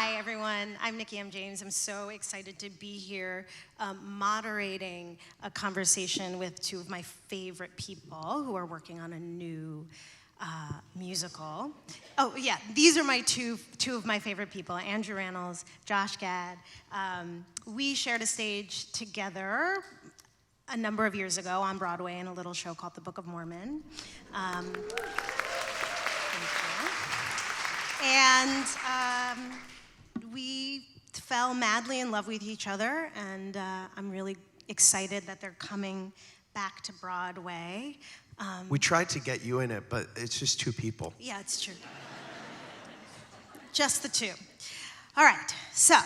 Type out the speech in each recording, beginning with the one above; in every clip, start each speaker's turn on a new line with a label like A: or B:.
A: Hi, everyone. I'm Nikki M. James. I'm so excited to be here moderating a conversation with two of my favorite people who are working on a new musical. Oh, yeah, these are my two of my favorite people, Andrew Rannells, Josh Gad. We shared a stage together a number of years ago on Broadway in a little show called The Book of Mormon. And we fell madly in love with each other, and I'm really excited that they're coming back to Broadway.
B: We tried to get you in it, but it's just two people.
A: Yeah, it's true. Just the two. All right, so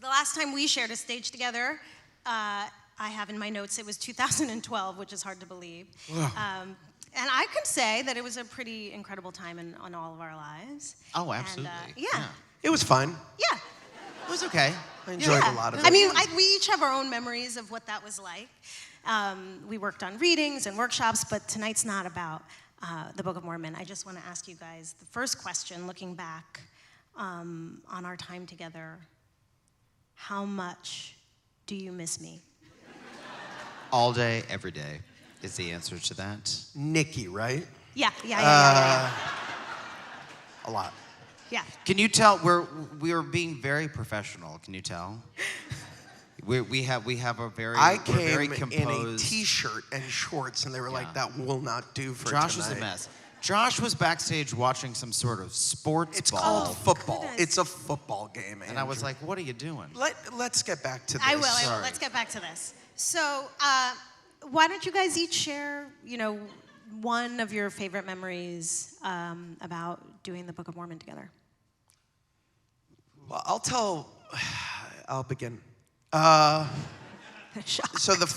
A: the last time we shared a stage together, I have in my notes it was 2012, which is hard to believe. And I can say that it was a pretty incredible time on all of our lives.
C: Oh, absolutely.
A: And, yeah.
B: It was fun.
A: Yeah.
C: It was okay.
B: I enjoyed a lot of it.
A: I mean, we each have our own memories of what that was like. We worked on readings and workshops, but tonight's not about the Book of Mormon. I just want to ask you guys the first question, looking back on our time together. How much do you miss me?
C: All day, every day is the answer to that.
B: Nikki, right?
A: Yeah.
B: A lot.
A: Yeah.
C: Can you tell we are being very professional? Can you tell? We have a very
B: I
C: we're very
B: came
C: composed.
B: in a t-shirt and shorts, and they were like, "That will not do for
C: Josh
B: tonight."
C: was a mess. Josh was backstage watching some sort of sports
B: It's
C: ball.
B: called football.
A: Goodness.
B: It's a football game,
C: And I was like, "What are you doing?"
B: let's get back to this.
A: I will.
C: Sorry.
A: Let's get back to this. So, why don't you guys each share, one of your favorite memories about doing the Book of Mormon together?
B: Well, I'll begin. So the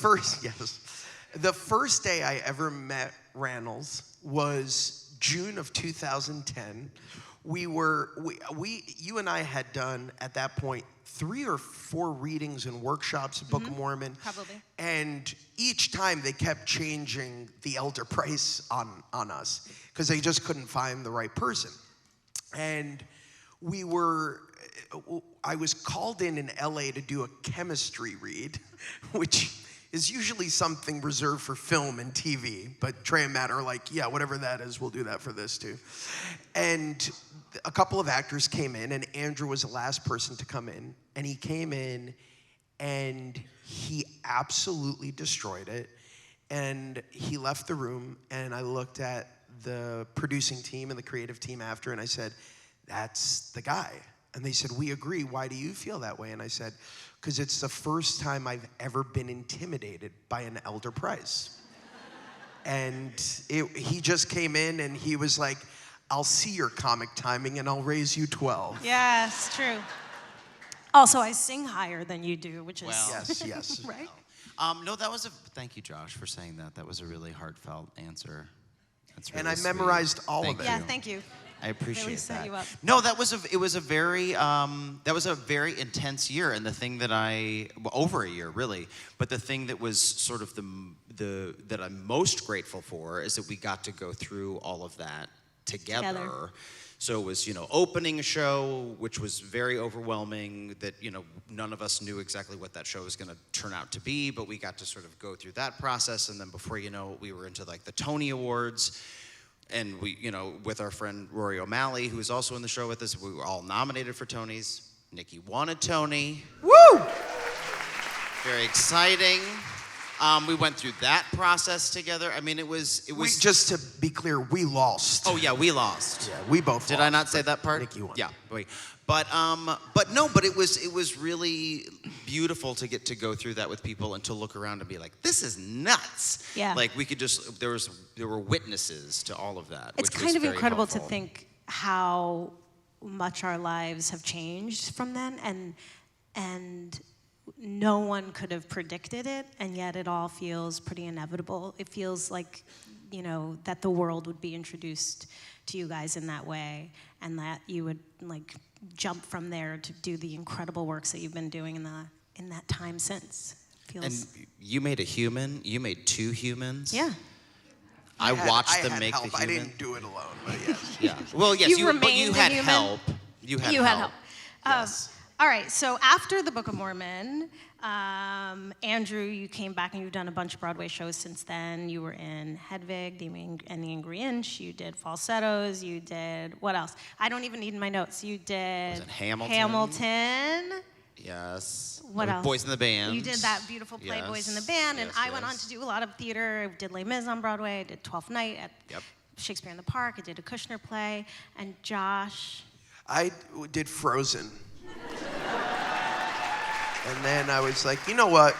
B: first day I ever met Rannells was June of 2010. You and I had done at that point 3 or 4 readings and workshops of Book of Mormon.
A: Probably.
B: And each time they kept changing the elder price on us because they just couldn't find the right person. And I was called in LA to do a chemistry read, which is usually something reserved for film and TV, but Trey and Matt are like, yeah, whatever that is, we'll do that for this too. And a couple of actors came in, and Andrew was the last person to come in, and he came in and he absolutely destroyed it. And he left the room, and I looked at the producing team and the creative team after, and I said, that's the guy. And they said, we agree. Why do you feel that way? And I said, because it's the first time I've ever been intimidated by an elder price. And he just came in and he was like, I'll see your comic timing and I'll raise you 12.
A: Yes, true. Also, I sing higher than you do, which is...
C: Well.
B: Yes.
A: Right?
C: No, thank you, Josh, for saying that. That was a really heartfelt answer. That's really
B: And I
C: sweet.
B: memorized all of it.
A: Yeah, thank you.
C: I appreciate
A: Really set
C: that.
A: you up.
C: No, that was a very intense year, and the thing that over a year really, but the thing that was sort of that I'm most grateful for is that we got to go through all of that together. So it was, opening a show, which was very overwhelming, that, none of us knew exactly what that show was going to turn out to be, but we got to sort of go through that process, and then before you know it, we were into like the Tony Awards. And we, with our friend Rory O'Malley, who was also in the show with us, we were all nominated for Tonys. Nikki won a Tony.
B: Woo!
C: Very exciting. We went through that process together. I mean, it was.
B: Just to be clear, we lost.
C: Oh yeah, we lost.
B: Yeah, we both
C: Did
B: lost,
C: I not say that part?
B: Nikki won.
C: Yeah, but it was really beautiful to get to go through that with people and to look around and be like, this is nuts.
A: Yeah.
C: Like we could just there were witnesses to all of that.
A: It's
C: which
A: kind
C: was
A: of
C: very
A: incredible
C: helpful.
A: to think how much our lives have changed from then, and no one could have predicted it, and yet it all feels pretty inevitable. It feels like, that the world would be introduced to you guys in that way, and that you would jump from there to do the incredible works that you've been doing in that time since. Feels...
C: And you made a human. You made 2 humans.
A: Yeah.
C: I watched them
B: had
C: make
B: help.
C: the human.
B: I didn't do it alone, but yes.
C: Yeah. Well, yes,
A: You
C: but
A: remained
C: you
A: a
C: had
A: human?
C: help. You had
A: You
C: help.
A: had help.
C: Yes.
A: All right, so after the Book of Mormon, Andrew, you came back and you've done a bunch of Broadway shows since then. You were in Hedwig and the Angry Inch. You did falsettos. You did, what else? I don't even need my notes. You did
C: Was it Hamilton?
A: Hamilton.
C: Yes.
A: What else?
C: Boys in the Band.
A: You did that beautiful play,
C: Yes.
A: Boys in the Band, and
C: Yes,
A: I went on
C: yes.
A: to do a lot of theater. I did Les Mis on Broadway. I did Twelfth Night at
C: Yep.
A: Shakespeare in the Park. I did a Kushner play. And Josh,
B: I did Frozen. And then I was like, you know what?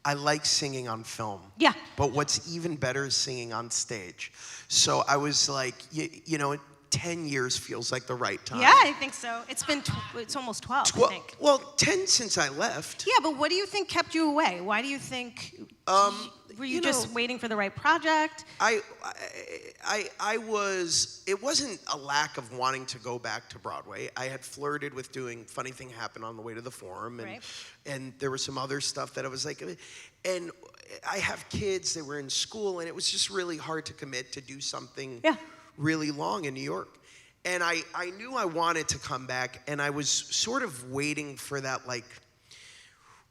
B: I like singing on film.
A: Yeah.
B: But what's even better is singing on stage. So I was like, you know, 10 years feels like the right time.
A: yeah, I think so. It's been, it's almost 12, I think.
B: Well, 10 since I left.
A: Yeah, but what do you think kept you away? Why do you think, were you just waiting for the right project?
B: I was, it wasn't a lack of wanting to go back to Broadway. I had flirted with doing Funny Thing Happened on the way to the Forum, and,
A: Right.
B: and there was some other stuff that I was like, and I have kids, they were in school, and it was just really hard to commit to do something really long in New York. And I knew I wanted to come back, and I was sort of waiting for that, like,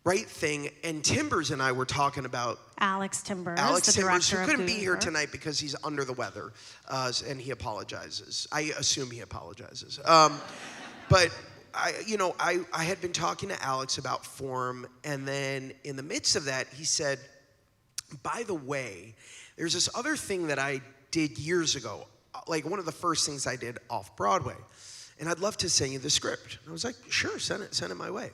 B: right thing. And Timbers and I were talking about
A: Alex Timbers,
B: Alex
A: the
B: Timbers,
A: director
B: who
A: of
B: couldn't be here
A: Gutenberg.
B: tonight because he's under the weather, and he apologizes. I assume he apologizes. But I had been talking to Alex about form, and then in the midst of that, he said, by the way, there's this other thing that I did years ago, like one of the first things I did off Broadway, and I'd love to send you the script. And I was like, sure, send it my way.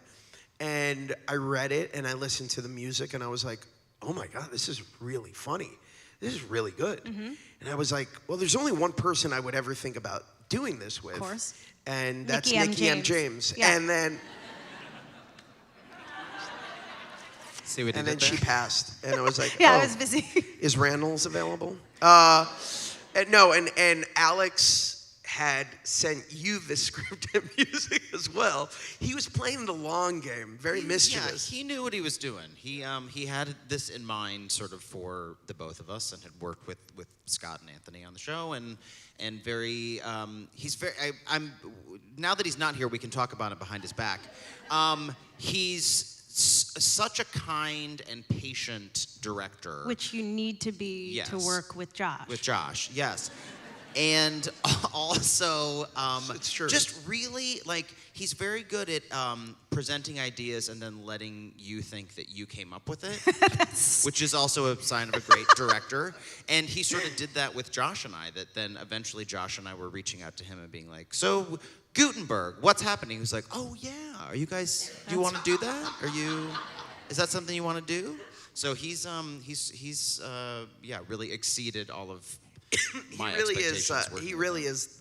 B: And I read it, and I listened to the music, and I was like, oh my God, this is really funny. This is really good.
A: Mm-hmm.
B: And I was like, well, there's only one person I would ever think about doing this with.
A: Of course.
B: And that's
A: Nikki M.
B: Nikki M.
A: James.
B: James.
A: Yeah.
B: And then
C: See what he
B: and
C: did
B: then she
C: there?
B: passed. And I was like,
A: Yeah,
B: oh,
A: I was busy.
B: is Rannells available? And Alex had sent you the script and music as well. He was playing the long game, very mischievous.
C: Yeah, he knew what he was doing. He had this in mind sort of for the both of us, and had worked with Scott and Anthony on the show, and very he's very I'm now that he's not here, we can talk about it behind his back. He's such a kind and patient director.
A: Which you need to be to
C: Yes.
A: work with Josh.
C: With Josh, yes. And also,
B: It's true.
C: just really, like, he's very good at presenting ideas and then letting you think that you came up with it, which is also a sign of a great director. And he sort of did that with Josh and I, that then eventually Josh and I were reaching out to him and being like, so Gutenberg, what's happening? He was like, oh yeah, are you guys, do you want to do that? Is that something you want to do? So he's really exceeded all of my expectations working
B: He
C: with
B: really
C: him.
B: is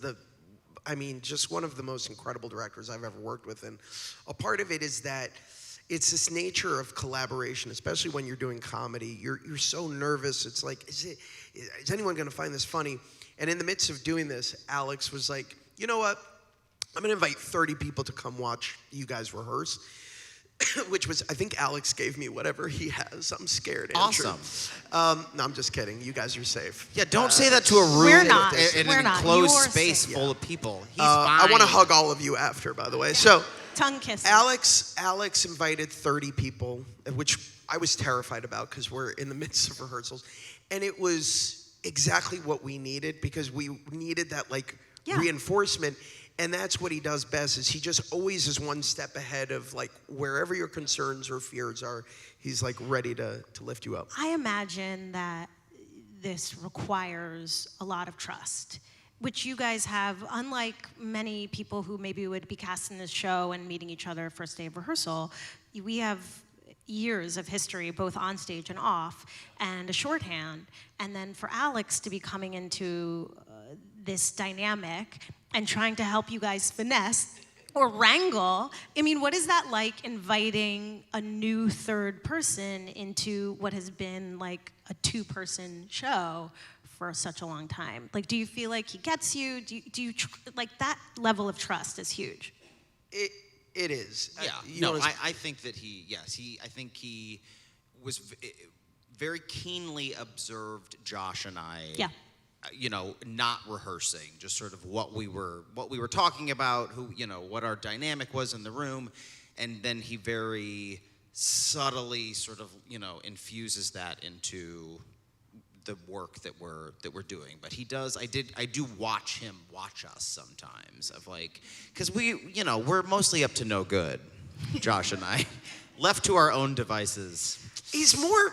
B: just one of the most incredible directors I've ever worked with. And a part of it is that it's this nature of collaboration, especially when you're doing comedy. You're so nervous. It's like, is anyone going to find this funny? And in the midst of doing this, Alex was like, you know what? I'm going to invite 30 people to come watch you guys rehearse. Which was, I think Alex gave me whatever he has. I'm scared, Andrew.
C: Awesome.
B: No, I'm just kidding. You guys are safe.
C: Yeah, don't say that to a room
A: We're not.
C: in
A: We're
C: an
A: not.
C: enclosed
A: You're
C: space
A: safe.
C: full of people. He's
B: I
C: fine.
B: want to hug all of you after, by the way. So,
A: Tongue kissing.
B: Alex invited 30 people, which I was terrified about because we're in the midst of rehearsals. And it was exactly what we needed because we needed that, like, reinforcement. And that's what he does best, is he just always is one step ahead of, like, wherever your concerns or fears are, he's, like, ready to lift you up.
A: I imagine that this requires a lot of trust, which you guys have, unlike many people who maybe would be cast in this show and meeting each other first day of rehearsal. We have years of history, both on stage and off, and a shorthand. And then for Alex to be coming into this dynamic and trying to help you guys finesse or wrangle. I mean, what is that like, inviting a new third person into what has been like a two-person show for such a long time? Like, do you feel like he gets you? Do you like, that level of trust is huge?
B: It is.
C: Yeah. I think that I think he was very keenly observed Josh and I.
A: Yeah.
C: not rehearsing, just sort of what we were talking about, what our dynamic was in the room, and then he very subtly sort of, infuses that into the work that we're doing. But he does. I do watch him watch us sometimes, of like, because we're mostly up to no good, Josh and I, left to our own devices.
B: He's more,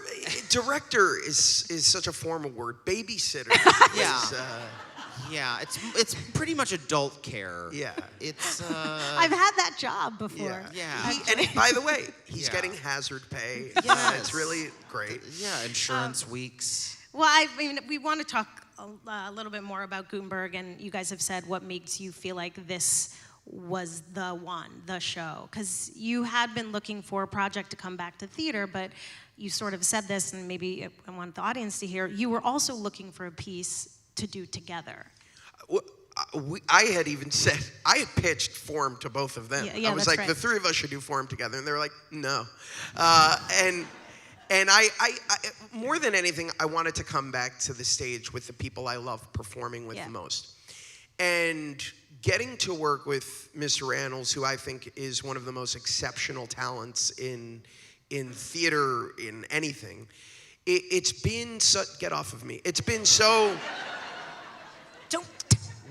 B: director is such a formal word. Babysitter.
C: Yeah. Yeah, it's pretty much adult care.
B: Yeah.
C: It's
A: I've had that job before.
C: Yeah.
B: By the way, he's getting hazard pay.
C: Yes.
B: It's really great.
C: Yeah, insurance weeks.
A: Well, I mean, we want to talk a little bit more about Gutenberg, and you guys have said what makes you feel like this was the show. Because you had been looking for a project to come back to theater, but you sort of said this, and maybe I want the audience to hear, you were also looking for a piece to do together.
B: I had even said, I had pitched Form to both of them.
A: Yeah,
B: I was
A: that's
B: like,
A: right.
B: the three of us should do Form together. And they were like, no. And I more than anything, I wanted to come back to the stage with the people I love performing with the most. And getting to work with Mr. Rannells, who I think is one of the most exceptional talents in theater, in anything, it's been so, get off of me. It's been so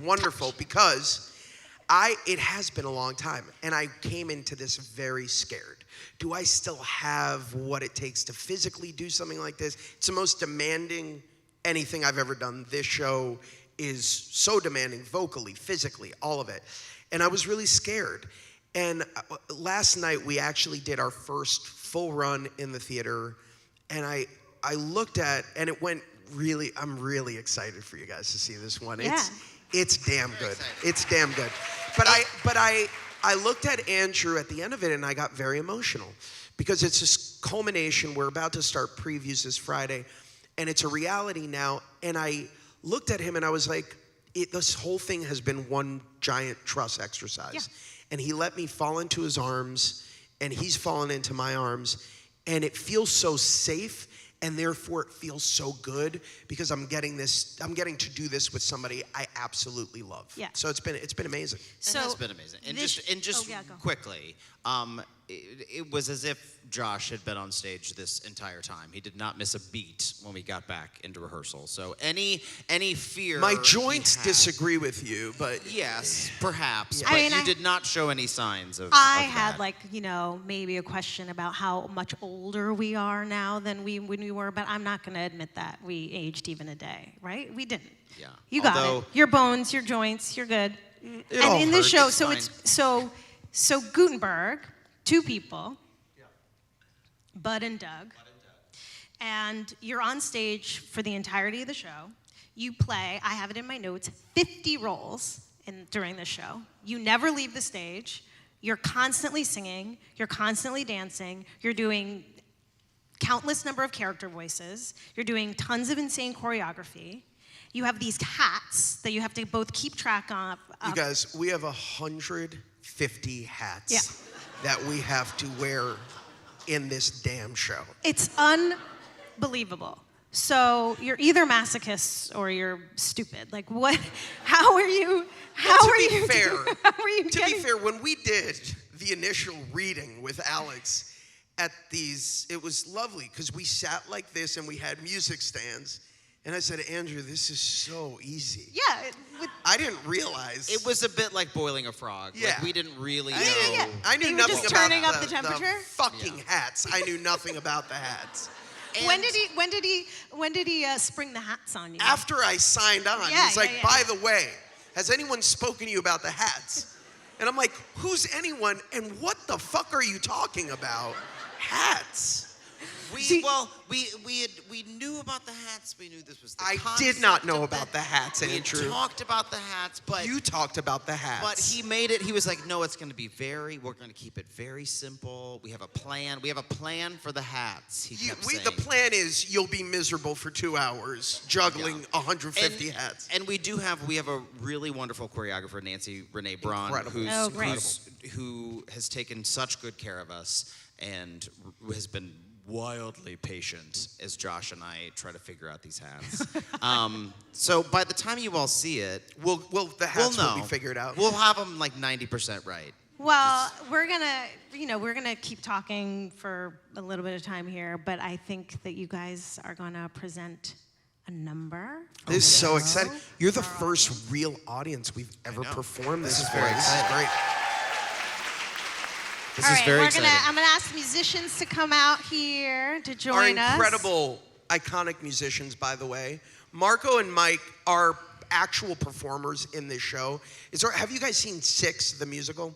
B: wonderful because it has been a long time, and I came into this very scared. Do I still have what it takes to physically do something like this? It's the most demanding anything I've ever done. This show is so demanding, vocally, physically, all of it. And I was really scared. And last night we actually did our first full run in the theater, and I looked at, and it went really, I'm really excited for you guys to see this one.
A: Yeah.
B: It's damn good. It's damn good. But I looked at Andrew at the end of it, and I got very emotional because it's this culmination. We're about to start previews this Friday, and it's a reality now. And I looked at him, and I was like, this whole thing has been one giant trust exercise.
A: Yeah.
B: And he let me fall into his arms, and he's fallen into my arms, and it feels so safe. And therefore, it feels so good because I'm getting to do this with somebody I absolutely love.
A: Yeah.
B: So it's been amazing.
C: It has been amazing. And just
A: go.
C: quickly, it was as if Josh had been on stage this entire time. He did not miss a beat when we got back into rehearsal. So any fear
B: My joints
C: he had-
B: disagree with you, but
C: Yes, perhaps.
B: Yeah.
C: But
A: I mean,
C: you
A: I-
C: did not show any signs of
A: I
C: of
A: had
C: that.
A: maybe a question about how much older we are now than when we were, but I'm not going to admit that we aged even a day, right? We didn't.
C: Yeah.
A: You got
C: Although-
A: it. Your bones, your joints, you're good.
B: it all
A: And in this
B: hurts.
A: show,
C: It's
A: so
C: fine.
A: it's so Gutenberg, two people, Bud and Doug, and you're on stage for the entirety of the show. You play, I have it in my notes, 50 roles during the show. You never leave the stage. You're constantly singing. You're constantly dancing. You're doing countless number of character voices. You're doing tons of insane choreography. You have these hats that you have to both keep track of.
B: you guys, we have 150 hats that we have to wear in this damn show.
A: It's unbelievable. So you're either masochists or you're stupid. Like what? How are you? How
B: to
A: are
B: be
A: you?
B: fair,
A: How are you
B: to
A: getting?
B: be fair, when we did the initial reading with Alex at these, it was lovely because we sat like this and we had music stands. And I said, Andrew, this is so easy.
A: Yeah.
B: I didn't realize.
C: It was a bit like boiling a frog.
B: Yeah.
C: Like we didn't really know.
A: yeah.
B: I knew
A: They were
B: nothing
A: just
B: about
A: turning up the temperature?
B: fucking hats. I knew nothing about the hats.
A: When did he spring the hats on you?
B: After I signed on,
A: Yeah,
B: he's like,
A: yeah.
B: by the way, has anyone spoken to you about the hats? And I'm like, who's anyone and what the fuck are you talking about? Hats.
C: We knew about the hats. We knew this was the
B: I
C: concept
B: did not know
C: of
B: about the hats,
C: We
B: Andrew.
C: talked about the hats, but
B: You talked about the hats.
C: But he made it. He was like, "No, it's going to be we're going to keep it very simple. We have a plan. We have a plan for the hats." He kept saying.
B: The plan is you'll be miserable for 2 hours juggling 150 hats.
C: And we have a really wonderful choreographer, Nancy Renee Braun,
B: Incredible.
C: who has taken such good care of us and has been wildly patient as Josh and I try to figure out these hats. So by the time you all see it,
B: the hats will be figured out.
C: We'll have them like 90% right.
A: Well, we're gonna keep talking for a little bit of time here, but I think that you guys are gonna present a number.
B: This is so exciting. You're the first real audience we've ever performed this for.
C: very
B: This is
C: exciting.
B: great.
C: This is very exciting.
A: I'm gonna ask musicians to come out here to join us.
B: Our incredible, iconic musicians, by the way. Marco and Mike are actual performers in this show. Have you guys seen Six, the musical?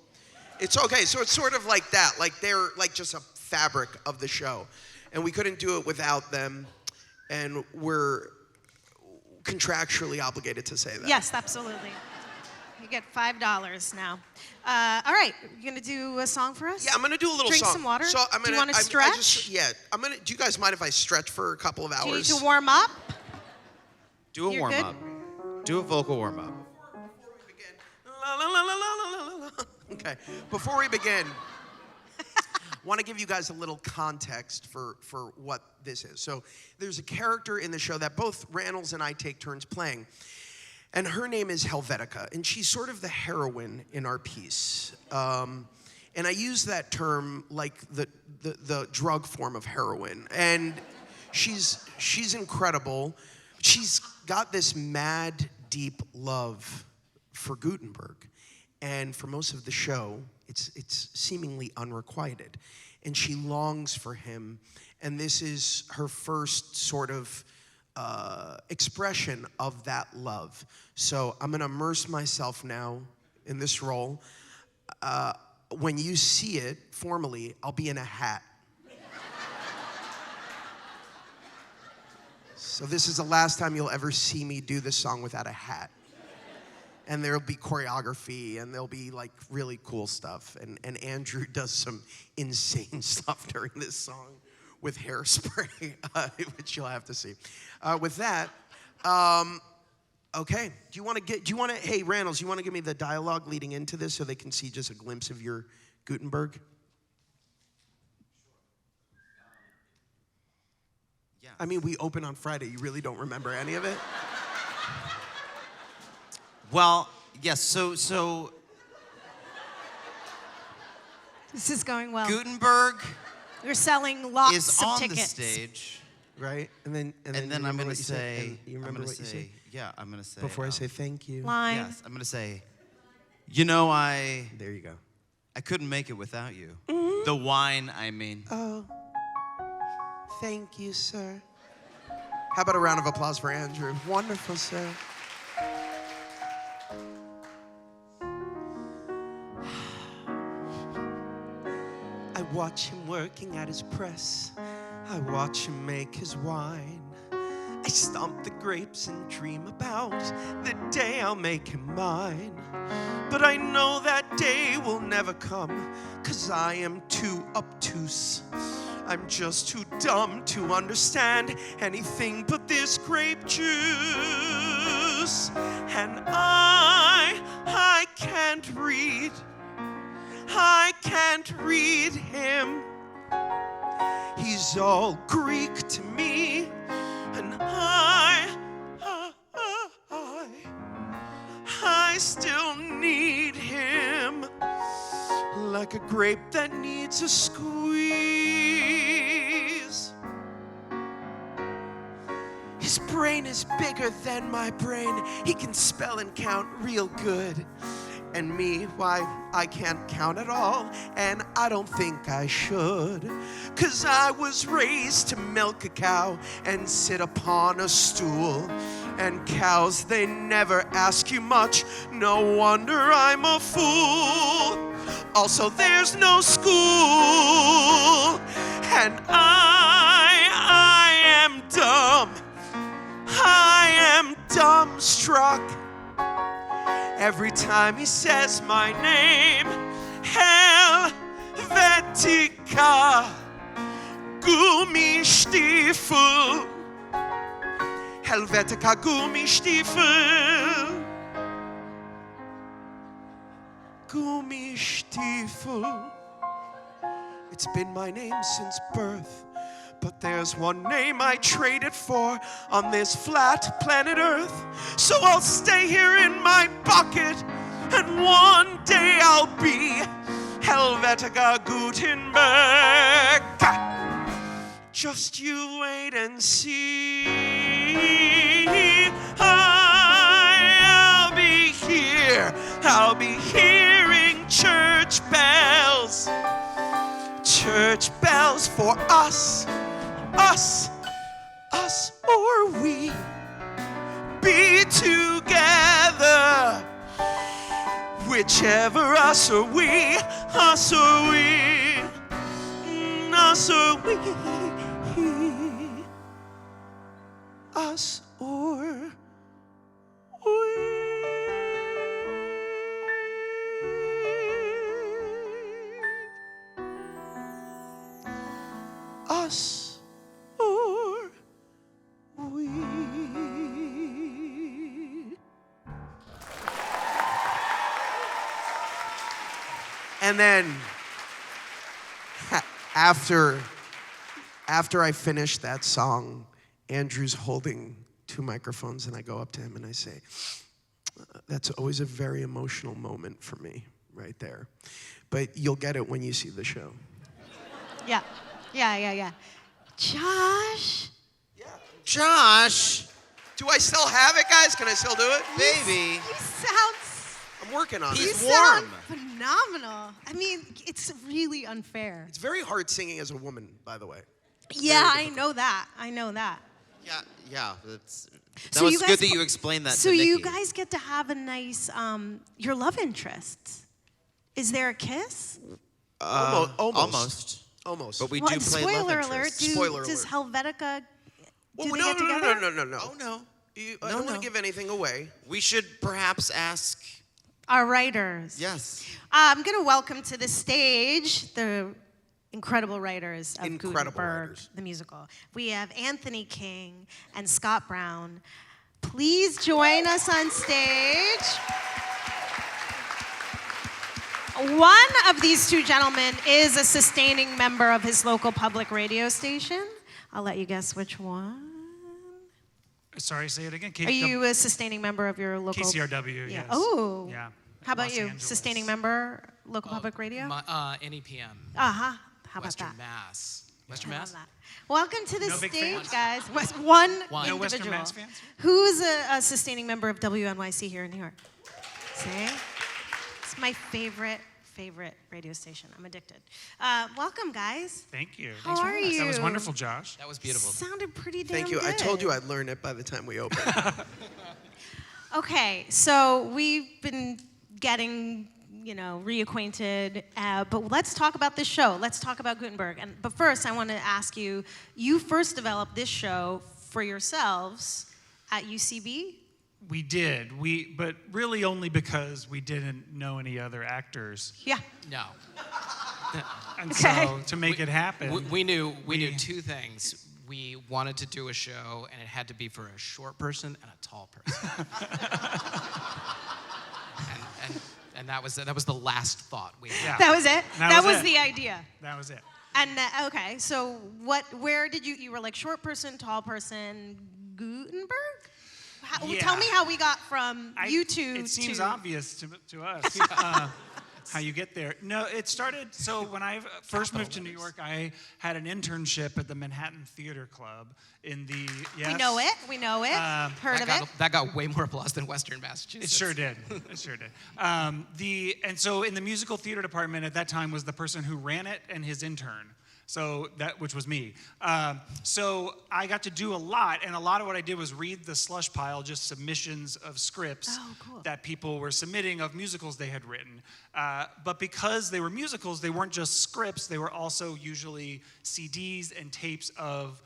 B: It's okay, so it's sort of like that. Like they're like just a fabric of the show. And we couldn't do it without them. And we're contractually obligated to say that.
A: Yes, absolutely. You get $5 now. All right, you gonna do a song for us?
B: Yeah, I'm gonna do a little
A: Drink
B: song.
A: some water.
B: So
A: Do you want to stretch?
B: Do you guys mind if I stretch for a couple of hours?
A: Do you need to warm up?
C: Do a
A: You're
C: warm up. Do a vocal warm up.
B: Okay, before we begin, I want to give you guys a little context for what this is. So there's a character in the show that both Rannells and I take turns playing, and her name is Helvetica, and she's sort of the heroine in our piece. And I use that term like the drug form of heroin, and she's incredible. She's got this mad, deep love for Gutenberg. And for most of the show, it's seemingly unrequited. And she longs for him. And this is her first sort of expression of that love. So I'm gonna immerse myself now in this role. When you see it formally, I'll be in a hat. So this is the last time you'll ever see me do this song without a hat. And there'll be choreography, and there'll be like really cool stuff. And Andrew does some insane stuff during this song with hairspray, which you'll have to see. With that, okay. Hey Rannells, you want to give me the dialogue leading into this so they can see just a glimpse of your Gutenberg?
C: Yeah.
B: I mean, we open on Friday. You really don't remember any of it?
C: Well, yes, so
A: This is going well.
C: Gutenberg
A: We're selling lots
C: is
A: of
C: on
A: tickets.
C: the stage.
B: Right? And then
C: I'm going to say,
B: you remember what you say?
C: yeah, I'm going to say.
B: Before I say thank you.
A: Line.
C: Yes, I'm going to say, you know, I
B: There you go.
C: couldn't make it without you. The wine, I mean.
B: Oh, thank you, sir. How about a round of applause for Andrew? Wonderful, sir. I watch him working at his press. I watch him make his wine. I stomp the grapes and dream about the day I'll make him mine. But I know that day will never come, 'cause I am too obtuse. I'm just too dumb to understand anything but this grape juice. And I can't read. I can't read him. He's all Greek to me, and I still need him, like a grape that needs a squeeze. His brain is bigger than my brain. He can spell and count real good. And me, why, I can't count at all, and I don't think I should. 'Cause I was raised to milk a cow and sit upon a stool. And cows, they never ask you much. No wonder I'm a fool. Also, there's no school. And I am dumb. I am dumbstruck. Every time he says my name, Helvetica, Gummistiefel, Helvetica Gummistiefel, Gummistiefel. It's been my name since birth, But there's one name I traded for on this flat planet Earth. So I'll stay here in my pocket, and one day I'll be Helvetica Gutenberg. Just you wait and see. I'll be here. I'll be hearing church bells. Church bells for us, us, us or we. Be together. Whichever us or we, us or we, us or we, us or we. Us or we. And then after I finish that song, Andrew's holding 2 microphones, and I go up to him and I say, that's always a very emotional moment for me right there. But you'll get it when you see the show.
A: Yeah. Josh?
C: Josh,
B: Do I still have it, guys? Can I still do it?
C: baby.
A: You sound
B: I'm working on
C: He's
B: it.
A: You sound
C: warm.
A: phenomenal. I mean, it's really unfair.
B: It's very hard singing as a woman, by the way.
A: Yeah, I know that.
C: Yeah. That
A: So
C: was
A: you guys
C: good that
A: pl-
C: you explained that
A: So
C: to Nikki.
A: you guys get to have a nice, your love interests. Is there a kiss?
B: Almost.
C: But we
A: Well,
C: do play
A: spoiler
C: love
A: alert.
C: interests.
B: Spoiler
A: Does
B: alert.
A: Helvetica,
B: Well,
A: do they
B: no,
A: get together?
B: no.
C: Oh, no.
B: I don't want to give anything away.
C: We should perhaps ask.
A: Our writers.
C: Yes.
A: I'm going to welcome to the stage the incredible writers of
B: Incredible
A: Gutenberg,
B: writers.
A: the musical. We have Anthony King and Scott Brown. Please join us on stage. One of these 2 gentlemen is a sustaining member of his local public radio station. I'll let you guess which one.
D: Sorry, say it again.
A: Are you a sustaining member of your local?
D: KCRW,
A: Yeah.
D: yes.
A: Oh.
D: Yeah.
A: How about
D: Los
A: you?
D: Angeles.
A: Sustaining member, local public radio?
E: NEPM.
A: Uh-huh. How about
E: Western
A: that?
E: Mass. Western
A: I love
E: Mass?
A: that. Welcome to the
D: No big
A: stage,
D: fans?
A: guys. One
E: One.
D: No
A: individual.
D: Western Mass fans?
A: Who's a sustaining member of WNYC here in New York? See? It's my favorite radio station. I'm addicted. Welcome, guys.
D: Thank you.
A: How are you?
D: That was wonderful, Josh.
E: That was beautiful.
A: Sounded pretty damn
B: Thank you.
A: good.
B: I told you I'd learn it by the time we open.
A: Okay, so we've been getting, reacquainted, but let's talk about this show. Let's talk about Gutenberg. But first, I want to ask you, you first developed this show for yourselves at UCB?
D: We did. But really only because we didn't know any other actors.
A: Yeah.
E: No.
D: And
A: Okay.
D: so to make it happen,
E: We knew 2 things. We wanted to do a show, and it had to be for a short person and a tall person. and that was the last thought we had.
D: Yeah.
A: That was it?
D: That was
A: was
D: it.
A: the idea.
D: that was it.
A: And okay, so where did you were like short person, tall person, Gutenberg?
D: Yeah.
A: Tell me how we got from you two
D: It seems
A: to...
D: obvious to us how you get there. No, it started, so when I first moved to New York, I had an internship at the Manhattan Theater Club in the, yes.
A: We know it. Heard of it.
E: That got way more applause than Western Massachusetts.
D: It sure did. And so in the musical theater department at that time was the person who ran it and his intern. So which was me. So I got to do a lot, and a lot of what I did was read the slush pile, just submissions of scripts that people were submitting of musicals they had written. But because they were musicals, they weren't just scripts, they were also usually CDs and tapes of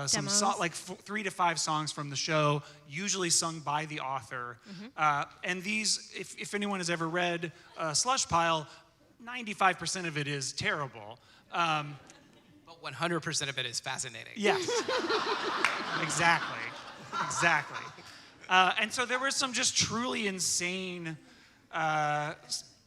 D: some like 3 to 5 songs from the show, usually sung by the author. And these, if anyone has ever read Slush Pile, 95% of it is terrible.
E: But 100% of it is fascinating.
D: Yes. Exactly. And so there were some just truly insane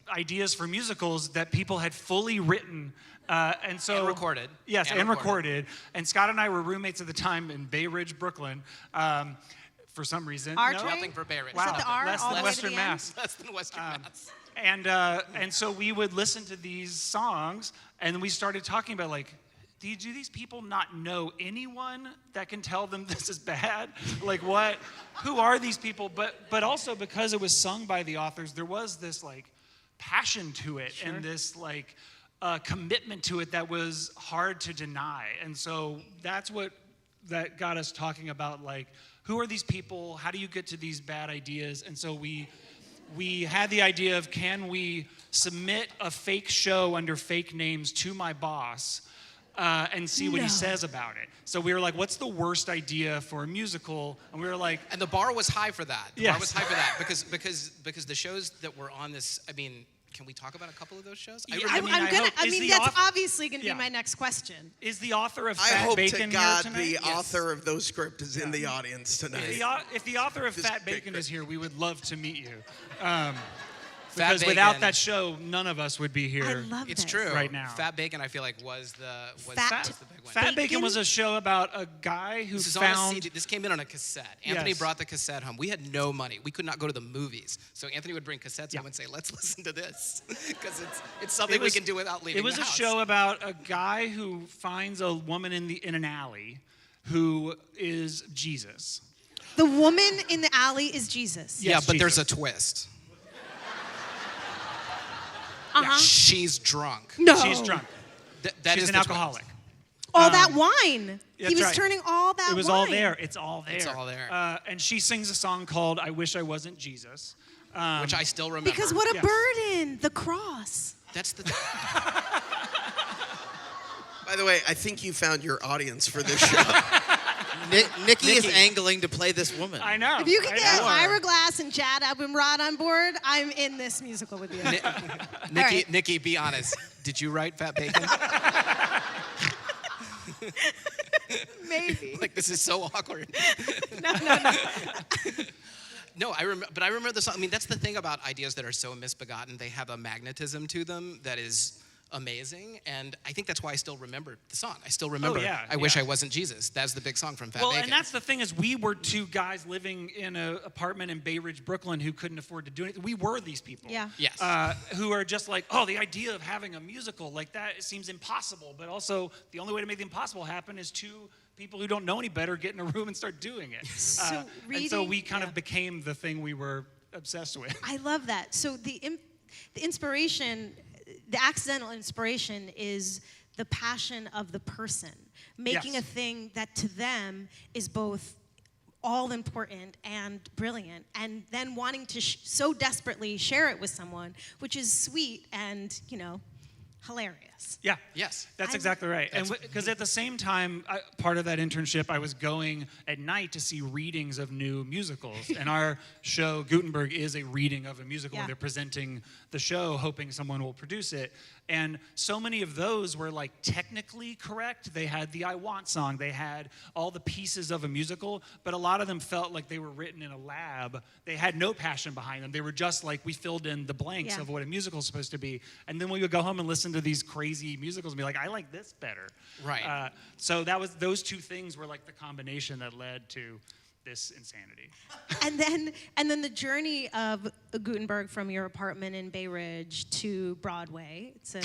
D: ideas for musicals that people had fully written. And
E: recorded.
D: Yes, and recorded. And Scott and I were roommates at the time in Bay Ridge, Brooklyn. For some reason.
A: R
D: No?
A: train?
E: Nothing for Bay Ridge.
D: Wow,
A: Is that the R
D: less
A: all
D: than
A: the way to
D: Western
A: the end?
D: Mass.
E: Less than Western Mass.
D: And so we would listen to these songs, and we started talking about, like, do these people not know anyone that can tell them this is bad? Like, what? Who are these people? But also because it was sung by the authors, there was this, like, passion to it and this, like, commitment to it that was hard to deny. And so that's what that got us talking about, like, who are these people? How do you get to these bad ideas? And so we had the idea of, can we submit a fake show under fake names to my boss and see what he says about it? So we were like, what's the worst idea for a musical? And we were like,
E: And the bar was high for that. The
D: Yes.
E: bar was high for that because the shows that were on this, I mean, can we talk about a couple of those shows?
D: Yeah,
E: remember-
D: I hope-
A: I
D: is
A: mean,
D: the
A: that's
D: author-
A: obviously going to
D: Yeah.
A: be my next question.
D: is the author of
B: I
D: Fat
B: hope
D: Bacon
B: to God
D: here
B: the
D: tonight?
B: author of those scripts is in the audience tonight.
D: If the author of
B: This
D: Fat
B: big
D: Bacon is here, we would love to meet you.
E: Fat
D: Because without
E: Bacon-
D: that show, none of us would be here.
A: I love
E: It's
A: this.
E: true.
D: Right now.
E: Fat Bacon, I feel like, was the
A: Fat-
E: big one.
D: Fat Bacon
A: Bacon?
D: was a show about a guy who
E: This is on a
D: found.
E: CD. This came in on a cassette. Anthony
D: Yes.
E: brought the cassette home. We had no money. We could not go to the movies. So Anthony would bring cassettes
D: Yeah.
E: home and say, let's listen to this. Because it's something we can do without leaving
D: It was
E: the
D: a
E: house.
D: show about a guy who finds a woman in an alley who is Jesus.
A: The woman in the alley is Jesus.
E: Yeah,
D: Yes,
E: but there's a
D: Jesus.
E: twist.
A: Uh-huh.
E: She's drunk.
A: No.
D: She's drunk.
E: That
D: She's
E: is
D: an
E: the
D: alcoholic.
A: All that wine.
D: That's
A: He was
D: right.
A: turning all that wine.
D: It was all there. It's all there.
E: It's all there.
D: And she sings a song called "I Wish I Wasn't Jesus."
E: Twist, which I still remember.
A: Because what a
D: Yes.
A: burden. The cross.
E: That's the.
B: By the way, I think you found your audience for this show.
C: Nikki is angling to play this woman.
D: I know.
A: If you can
D: I
A: get
D: know.
A: Ira Glass and Chad Abumrad on board, I'm in this musical with you. right.
E: Nikki, be honest. Did you write Fat Bacon?
A: Maybe.
E: Like, this is so awkward.
A: No.
E: No, I remember the song. I mean, that's the thing about ideas that are so misbegotten. They have a magnetism to them that is amazing, and I think that's why I still remember the song. I still remember. I wish I wasn't Jesus. That's the big song from Fat Bacon.
D: And that's the thing is, we were two guys living in an apartment in Bay Ridge, Brooklyn, who couldn't afford to do anything. We were these people.
A: Yeah.
E: Yes.
D: Who are just like, oh, the idea of having a musical like that, it seems impossible. But also, the only way to make the impossible happen is two people who don't know any better get in a room and start doing it.
A: So
D: and so
A: reading-
D: we kind of became the thing we were obsessed with.
A: I love that. So the inspiration, the accidental inspiration is the passion of the person, making
D: Yes.
A: a thing that to them is both all important and brilliant, and then wanting to so desperately share it with someone, which is sweet and, hilarious.
D: Yeah.
E: Yes.
D: That's
A: I-
D: exactly right. And because at the same time, part of that internship, I was going at night to see readings of new musicals. And our show, Gutenberg, is a reading of a musical
A: Yeah.
D: where they're presenting the show, hoping someone will produce it. And so many of those were like technically correct. They had the I Want song. They had all the pieces of a musical, but a lot of them felt like they were written in a lab. They had no passion behind them. They were just like, we filled in the blanks
A: Yeah.
D: of what a musical is supposed to be. And then we would go home and listen to these crazy musicals and be like, I like this better.
E: Right.
D: So those two things were like the combination that led to this insanity.
A: And then the journey of Gutenberg from your apartment in Bay Ridge to Broadway. It's a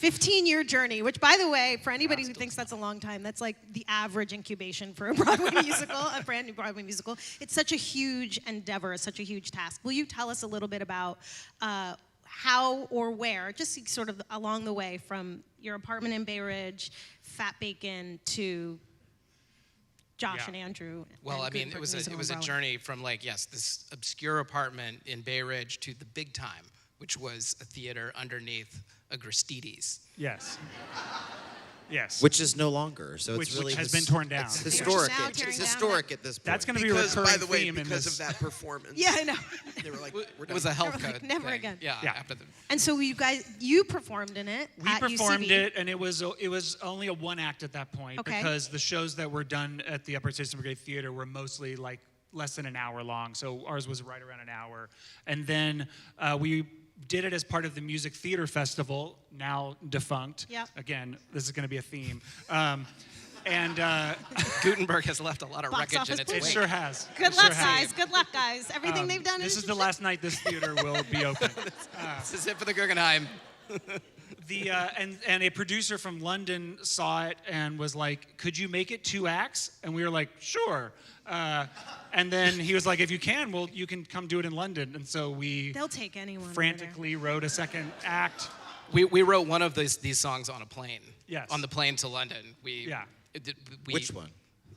A: 15-year journey, which, by the way, for anybody who thinks that's a long time, that's like the average incubation for a Broadway musical, a brand new Broadway musical. It's such a huge endeavor, such a huge task. Will you tell us a little bit about how or where, just sort of along the way from your apartment in Bay Ridge, Fat Bacon, to Josh
D: Yeah.
A: and Andrew?
E: Well,
A: and
E: I mean,
A: Gutenberg
E: it
A: musical
E: was a
A: umbrella.
E: journey from this obscure apartment in Bay Ridge to the big time, which was a theater underneath a Gristedes.
D: Yes. Yes.
C: Which is no longer. So
D: Which
C: it's really
D: has been torn down.
C: It's
D: They're
C: historic.
A: now
C: It's
A: tearing down
C: historic at this point.
D: That's going to be a
B: Because,
D: recurring
B: by the way,
D: theme in
B: because
D: this.
B: of that performance.
A: Yeah, I know.
B: They were like, we're
E: It was
B: done.
E: a health
A: They were like,
E: code.
A: never
E: thing.
A: again.
E: Yeah.
D: Yeah.
E: After the.
A: And so you performed in it.
D: We
A: at
D: performed
A: UCB.
D: it, and it was only a one act at that point
A: Okay.
D: because the shows that were done at the Upper Citizen Brigade Theater were mostly like less than an hour long. So ours was right around an hour, and then we did it as part of the Music Theater Festival, now defunct.
A: Yep.
D: Again, this is going to be a theme. And
E: Gutenberg has left a lot of
A: Box
E: wreckage in
A: office
E: its
D: it
E: wake.
D: sure has.
A: Good
D: It
A: luck,
D: sure has.
A: guys. Good luck, guys. Everything they've done
D: This
A: is
D: is the last night this theater will be open.
E: This is it for the Guggenheim.
D: And a producer from London saw it and was like, "Could you make it 2 acts?" And we were like, "Sure." And then he was like, "If you can, well, you can come do it in London." And so we
A: They'll take anyone. over
D: frantically wrote a second act.
E: We wrote one of these songs on a plane.
D: Yes.
E: On the plane to London.
C: Which one?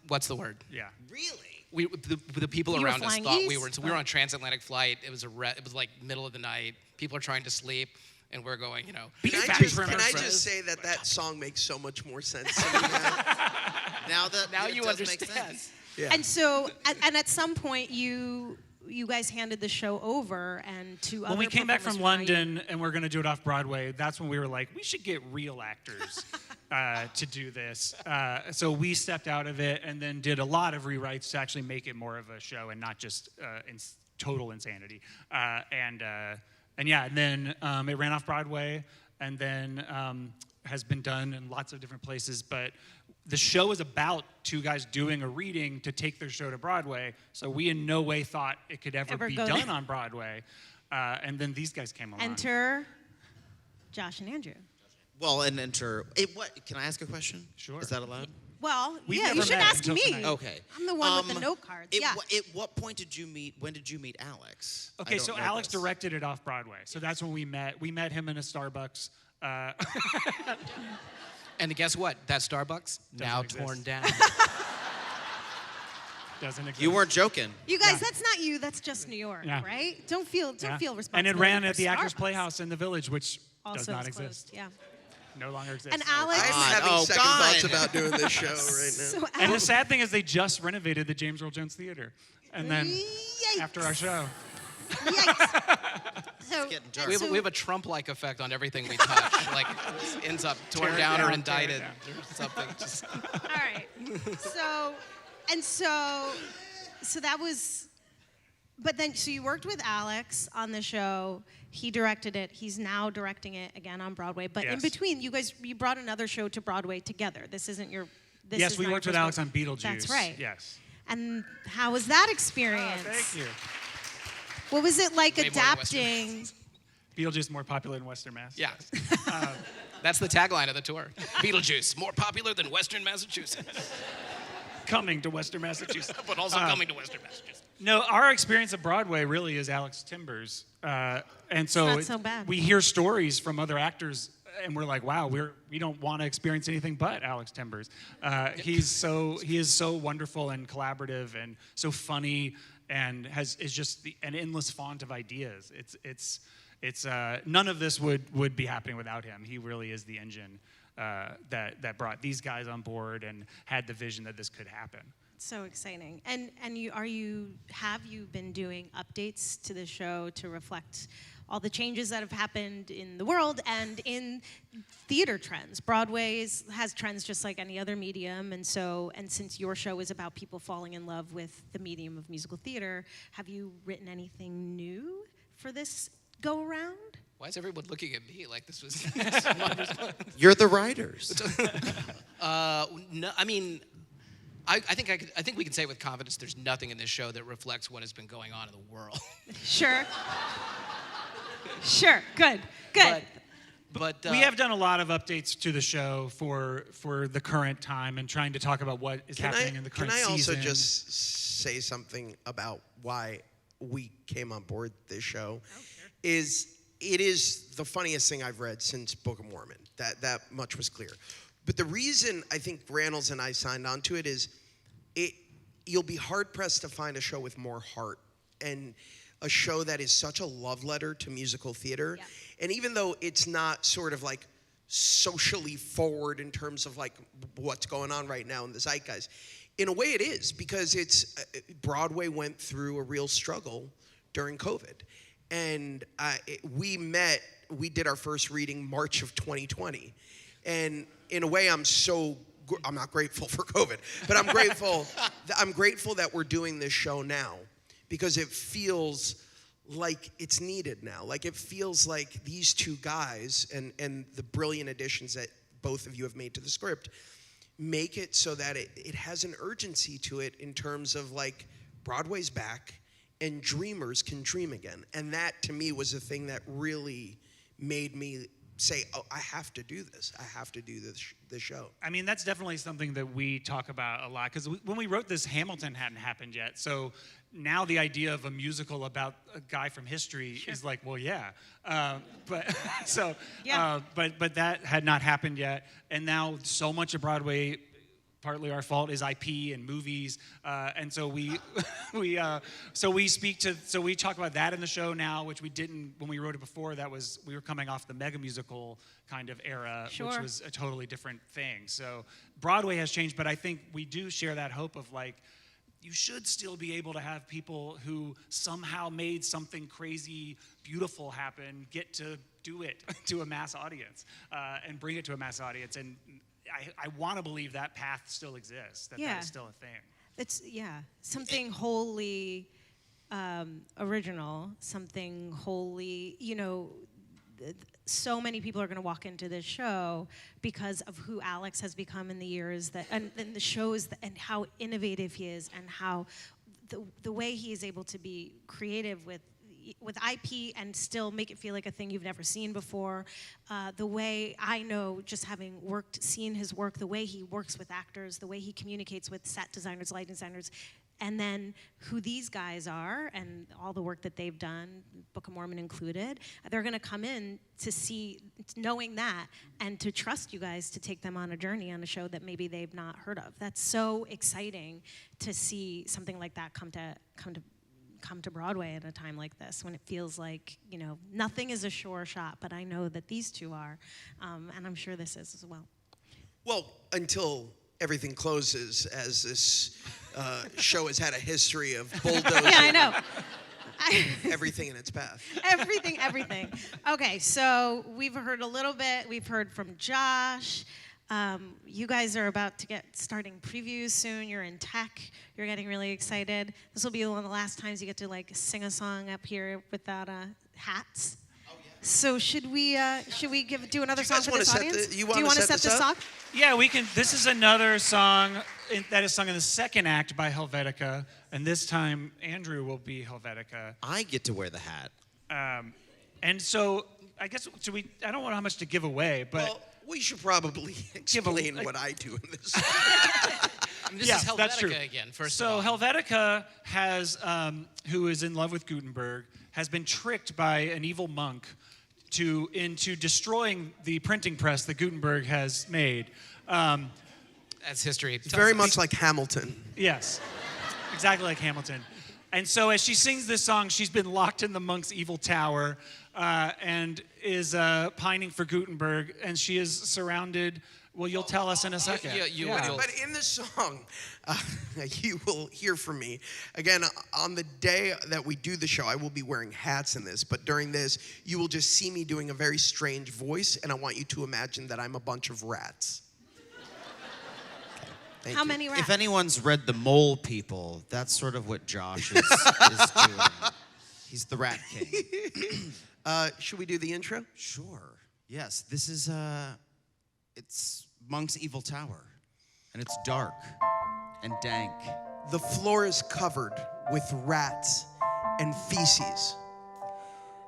E: What's the word?
D: Yeah.
C: Really?
E: The people
A: You were
E: around us
A: flying
E: thought
A: east?
E: we were on a transatlantic flight. It was like middle of the night. People are trying to sleep, and we're going,
B: Can I just say that song makes so much more sense to me now?
E: now
C: it
E: you
C: does make
E: understand.
C: sense.
B: Yeah.
A: And so, and at some point, you guys handed the show over, and to other
D: When we came back from
A: performers
D: London and we're going to do it off Broadway, that's when we were like, we should get real actors to do this. So we stepped out of it and then did a lot of rewrites to actually make it more of a show and not just total insanity. And then it ran off Broadway and then has been done in lots of different places. But the show is about 2 guys doing a reading to take their show to Broadway. So we in no way thought it could ever be
A: go
D: done
A: there.
D: on Broadway. And then these guys came along.
A: Enter Josh and Andrew.
C: Well, and enter. What? Can I ask a question?
D: Sure.
C: Is that allowed?
A: Well,
D: We've
A: yeah,
D: never
A: you should
D: met
A: ask
D: until
A: me.
D: tonight.
C: Okay.
A: I'm the one with the note cards. Yeah.
C: At what point did you meet? When did you meet Alex? I
D: Okay,
C: don't
D: so
C: know
D: Alex
C: this.
D: directed it off Broadway. So that's when we met. We met him in a Starbucks.
E: And guess what? That Starbucks now
D: exist.
E: torn down.
D: Doesn't exist.
C: You weren't joking.
A: You guys, that's not you. That's just New York,
D: Yeah.
A: right? Don't feel
D: Yeah.
A: responsible.
D: And it ran
A: for
D: at the Actors
A: Starbucks.
D: Playhouse in the Village, which
A: Also
D: does not
A: is
D: exist.
A: closed, yeah.
D: No longer exists.
A: And Alex.
B: I'm
C: God.
B: having
C: Oh,
B: second
C: God.
B: thoughts about doing this show right now.
A: So
D: And the
A: Alex,
D: sad thing is, they just renovated the James Earl Jones Theater, and then
A: Yikes.
D: after our show,
A: Yikes. So,
C: getting dark.
E: We have a Trump-like effect on everything we touch. Like, it ends up torn
D: Tear it
E: down or
D: down,
E: indicted
D: tear
E: or something. Just,
A: all right. So that was. But then, so you worked with Alex on the show. He directed it. He's now directing it again on Broadway. But in
D: Yes.
A: between, you brought another show to Broadway together. This isn't your. This
D: yes,
A: is
D: we
A: not your
D: worked with
A: first
D: Alex
A: one.
D: on Beetlejuice.
A: That's right.
D: Yes.
A: And how was that experience?
D: Thank you.
A: What was it like
E: Way more than Western
A: adapting?
D: Beetlejuice more popular in Western Mass.
E: yeah. That's the tagline of the tour. Beetlejuice, more popular than Western Massachusetts,
D: Coming to Western Massachusetts.
E: but also coming to Western Massachusetts.
D: No, our experience at Broadway really is Alex Timbers, and so,
A: Not so bad.
D: we hear stories from other actors, and we're like, wow, we don't want to experience anything but Alex Timbers. He is so wonderful and collaborative and so funny, and is just an endless font of ideas. It's none of this would be happening without him. He really is the engine that brought these guys on board and had the vision that this could happen.
A: So exciting. And have you been doing updates to the show to reflect all the changes that have happened in the world and in theater trends? Broadway has trends just like any other medium, and since your show is about people falling in love with the medium of musical theater, have you written anything new for this go around?
E: Why is everyone looking at me like this was?
C: You're the writers.
E: No, I mean, I think we can say with confidence there's nothing in this show that reflects what has been going on in the world.
A: Sure. Sure. Good.
E: But
D: We have done a lot of updates to the show for the current time and trying to talk about what is happening in the current season.
B: Can I also just say something about why we came on board this show? It is the funniest thing I've read since Book of Mormon. That much was clear. But the reason I think Rannells and I signed on to it is you'll be hard-pressed to find a show with more heart and a show that is such a love letter to musical theater.
A: Yeah.
B: And even though it's not sort of like socially forward in terms of like what's going on right now in the zeitgeist, in a way it is, because Broadway went through a real struggle during COVID. And we did our first reading March of 2020. And in a way, I'm not grateful for COVID, but I'm grateful that we're doing this show now, because it feels like it's needed now. Like it feels like these two guys and the brilliant additions that both of you have made to the script make it so that it has an urgency to it in terms of like Broadway's back and dreamers can dream again. And that to me was the thing that really made me say, oh, I have to do this. I have to do this show.
D: I mean, that's definitely something that we talk about a lot, because when we wrote this, Hamilton hadn't happened yet. So now the idea of a musical about a guy from history is like, well, yeah. But that had not happened yet. And now so much of Broadway, partly our fault, is IP and movies, and so we we talk about that in the show now, which we didn't when we wrote it before. We were coming off the mega musical kind of era, which was a totally different thing. So Broadway has changed, but I think we do share that hope of like, you should still be able to have people who somehow made something crazy, beautiful happen, get to do it to a mass audience, and bring it to a mass audience. And I want to believe that path still exists, that is still a thing.
A: It's, something wholly original, something wholly, so many people are going to walk into this show because of who Alex has become in the years and the shows and how innovative he is, and how the way he is able to be creative with IP and still make it feel like a thing you've never seen before. The way I know, just having seen his work, the way he works with actors, the way he communicates with set designers, lighting designers, and then who these guys are and all the work that they've done, Book of Mormon included. They're going to come in to see, knowing that, and to trust you guys to take them on a journey on a show that maybe they've not heard of. That's so exciting to see something like that come to Broadway at a time like this, when it feels like, nothing is a sure shot, but I know that these two are, and I'm sure this is as well.
B: Well, until everything closes, as this show has had a history of bulldozing.
A: Yeah, I know.
B: Everything in its path.
A: Everything. Okay, so we've heard a little bit. We've heard from Josh. You guys are about to get starting previews soon. You're in tech. You're getting really excited. This will be one of the last times you get to sing a song up here without hats. Oh, yeah. So should we do another song for this audience?
B: Do you want to set this
A: song?
D: Yeah, we can. This is another song that is sung in the second act by Helvetica, and this time Andrew will be Helvetica.
C: I get to wear the hat.
D: And so I guess I don't know how much to give away, but.
B: Well, we should probably explain what I do in this.
E: This is Helvetica again, first of all.
D: So Helvetica has, who is in love with Gutenberg, has been tricked by an evil monk into destroying the printing press that Gutenberg has made.
E: As history.
B: It's very much like Hamilton.
D: Yes, exactly like Hamilton. And so as she sings this song, she's been locked in the monk's evil tower and is pining for Gutenberg, and she is surrounded. Well, you'll tell us in a second.
B: But in the song, you will hear from me. Again, on the day that we do the show, I will be wearing hats in this, but during this, you will just see me doing a very strange voice, and I want you to imagine that I'm a bunch of rats.
A: How many rats?
C: If anyone's read The Mole People, that's sort of what Josh is doing. He's the Rat King.
B: Should we do the intro?
C: Sure. Yes, this is, it's Monk's Evil Tower, and it's dark and dank.
B: The floor is covered with rats and feces.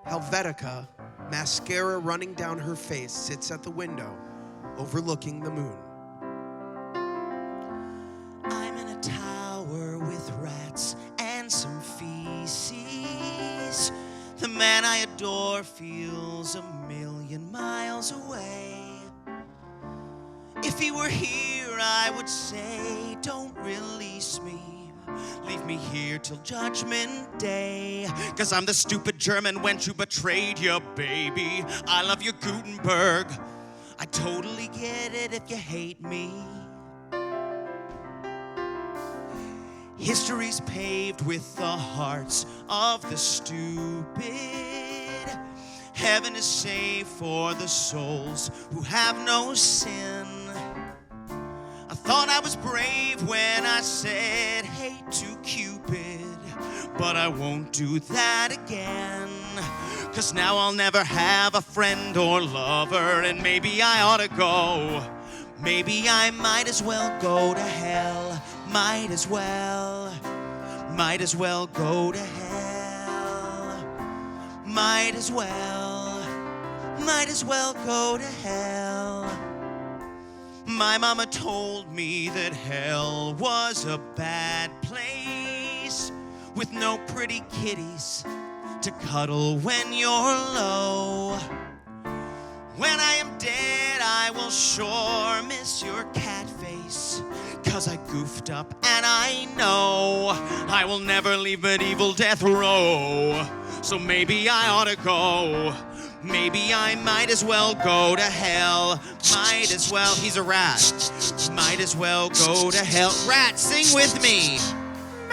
B: Helvetica, mascara running down her face, sits at the window, overlooking the moon.
F: I'm in a tower with rats and some feces. The man I adore feels 1,000,000 miles away. If he were here, I would say, don't release me. Leave me here till Judgment Day.
C: 'Cause I'm the stupid German wench who betrayed you, baby. I love you, Gutenberg.
F: I totally get it if you hate me. History's paved with the hearts of the stupid. Heaven is safe for the souls who have no sin. I thought I was brave when I said hate to Cupid, but I I won't do that again. 'Cause now I'll never have a friend or lover, and maybe I ought to go. Maybe I might as well go to hell. Might as well go to hell. Might as well go to hell. My mama told me that hell was a bad place with no pretty kitties to cuddle when you're low. When I am dead, I will sure miss your cat face, 'cause I goofed up and I know I will never leave medieval death row. So maybe I ought to go. Maybe I might as well go to hell. Might as well, he's a rat. Might as well go to hell. Rat, sing with me.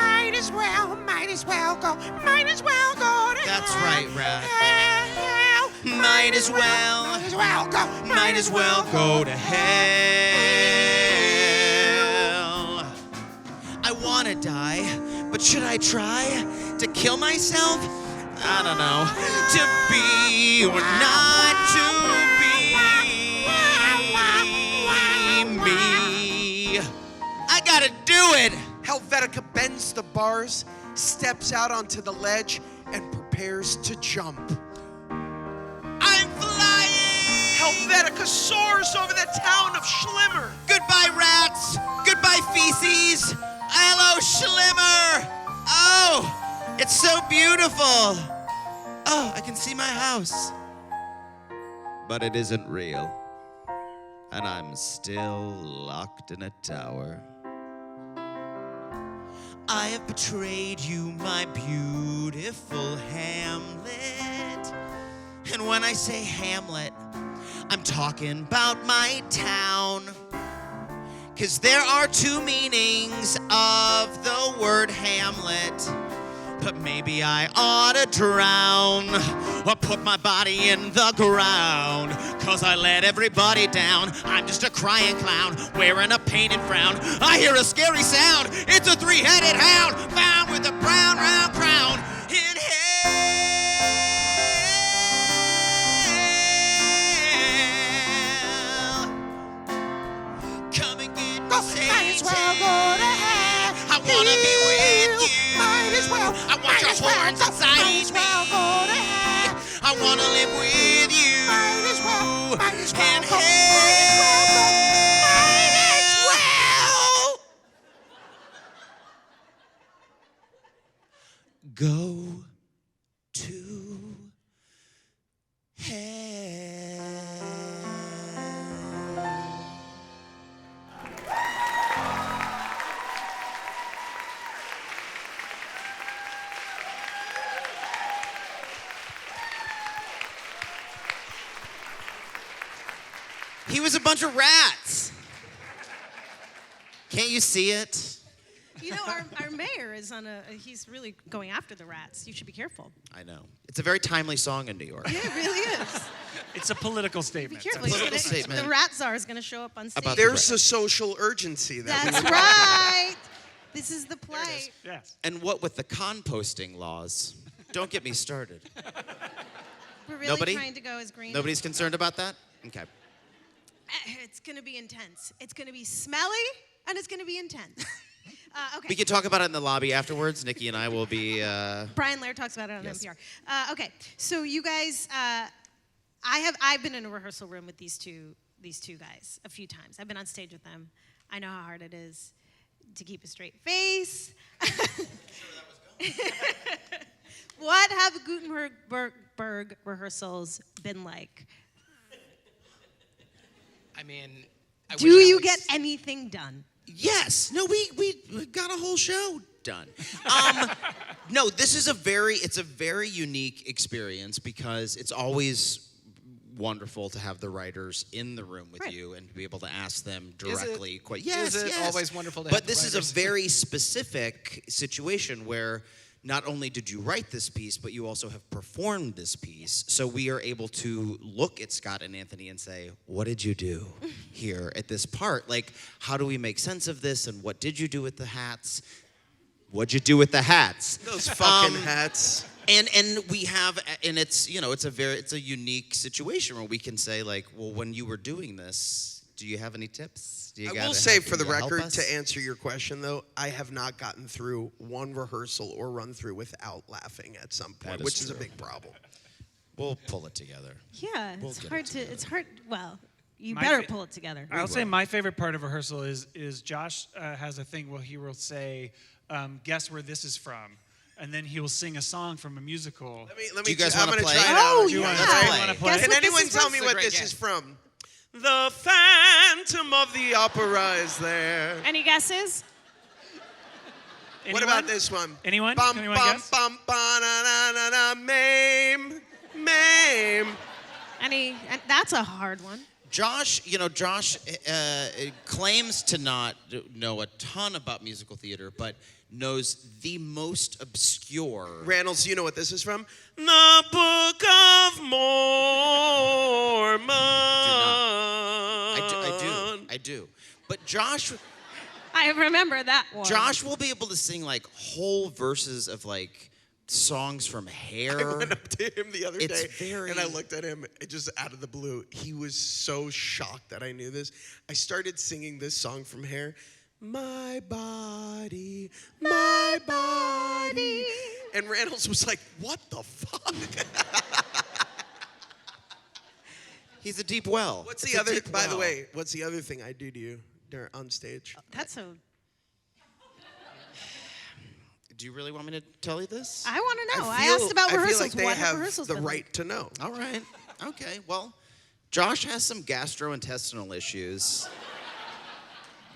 G: Might as well go to
F: That's
G: hell.
F: right, rat.
G: Hell.
F: Might as well go to hell. I want to die, but should I try to kill myself? I don't know. To be or not to be me. I gotta do it.
B: Helvetica bends the bars, steps out onto the ledge, and prepares to jump.
F: I'm flying.
B: Helvetica soars over the town of Schlimmer.
F: Goodbye, rats. Goodbye, feces. Hello, Schlimmer. Oh, it's so beautiful. Oh, I can see my house. But it isn't real. And I'm still locked in a tower. I have betrayed you, my beautiful Hamlet. And when I say Hamlet, I'm talking about my town. 'Cause there are two meanings of the word Hamlet. But maybe I ought to drown or put my body in the ground. 'Cause I let everybody down. I'm just a crying clown wearing a painted frown. I hear a scary sound. It's a three-headed hound found with a brown round crown in hell. Come and get me, Satan.
G: Might as well go to hell.
F: I wanna be with you.
G: Might as well.
F: I want your horns inside
G: Might as well
F: me.
G: go to hell.
F: I wanna live with you.
G: Might as well
F: in
G: go.
F: hell.
G: Might as well
F: Go to hell. He was a bunch of rats. Can't you see it?
A: You know, our mayor is he's really going after the rats. You should be careful.
F: I know. It's a very timely song in New York.
A: Yeah, it really is.
D: It's a political
A: Be
D: statement.
A: careful.
F: Political statement.
A: The rat czar is going to show up on stage.
F: About
B: There's a social urgency that
A: That's right. This is the plight.
D: Yes.
F: And what with the composting laws? Don't get me started.
A: We're really
F: Nobody?
A: trying to go as green.
F: Nobody's concerned about that? Okay.
A: It's going to be intense. It's going to be smelly, and it's going to be intense. Okay.
F: We can talk about it in the lobby afterwards. Nikki and I will be.
A: Brian Laird talks about it on
F: Yes.
A: NPR. Okay, so you guys, I've been in a rehearsal room with these two guys a few times. I've been on stage with them. I know how hard it is to keep a straight face. What have Gutenberg rehearsals been like?
E: I mean,
A: Do you get anything done?
F: Yes. No, we got a whole show done. No, this is a very unique experience because it's always wonderful to have the writers in the room with
A: Right.
F: you and to be able to ask them
E: Is it?
F: directly. Yes,
E: Is it
F: yes.
E: always wonderful to
F: But
E: have the
F: this is a
E: writers?
F: very specific situation where not only did you write this piece, but you also have performed this piece. So we are able to look at Scott and Anthony and say, what did you do here at this part? Like, how do we make sense of this? And what did you do with the hats?
C: What'd you do with the hats?
B: Those fucking hats.
C: And we have, and it's, you know, it's a unique situation where we can say, like, well, when you were doing this, do you have any tips?
B: I will say, for the record, to answer your question, though, I have not gotten through one rehearsal or run through without laughing at some point, which is a big problem.
C: We'll pull it together.
A: Yeah,
C: We'll
A: it's
C: get
A: hard
C: it
A: to.
C: together.
A: It's hard. Well, you
D: My
A: better
D: fa-
A: pull it together.
D: I'll say my favorite part of rehearsal is Josh has a thing where he will say, guess where this is from. And then he will sing a song from a musical.
B: Let
C: Do
B: me
C: you guys
B: I'm
C: wanna
B: gonna
C: play?
B: try it
A: Oh,
B: out.
A: yeah.
C: Let's play.
A: Guess
B: Can
A: what this
B: anyone
A: is
B: tell
A: from?
B: me
E: This is a
B: what
E: great
B: this
E: game.
B: is from? The Phantom of the Opera is there.
A: Any guesses?
B: What
D: Anyone?
B: about this one?
D: Anyone?
B: Bum,
D: Anyone
B: bum,
D: guess?
B: bum, ba-na-na-na-na, Mame.
A: Any? And that's a hard one.
C: Josh claims to not know a ton about musical theater, but knows the most obscure.
B: Rannells, you know what this is from? The Book of Mormon.
C: I do. But Josh
A: I remember that one.
C: Josh will be able to sing like whole verses of like songs from Hair.
B: I went up to him the other
C: It's
B: day
C: very-
B: and I looked at him just out of the blue. He was so shocked that I knew this. I started singing this song from Hair. My body, my body. And Rannells was like, what the fuck?
C: He's a deep well.
B: What's
C: It's
B: the
C: a
B: other,
C: deep
B: by the
C: well.
B: way, what's the other thing I do to you on stage?
A: That's a.
C: Do you really want me to tell you this?
A: I want to know. I
B: feel-
A: asked about
B: I feel
A: rehearsals.
B: like they
A: What
B: have
A: rehearsals
B: the
A: been like?
B: right to know.
C: All right. Okay. Well, Josh has some gastrointestinal issues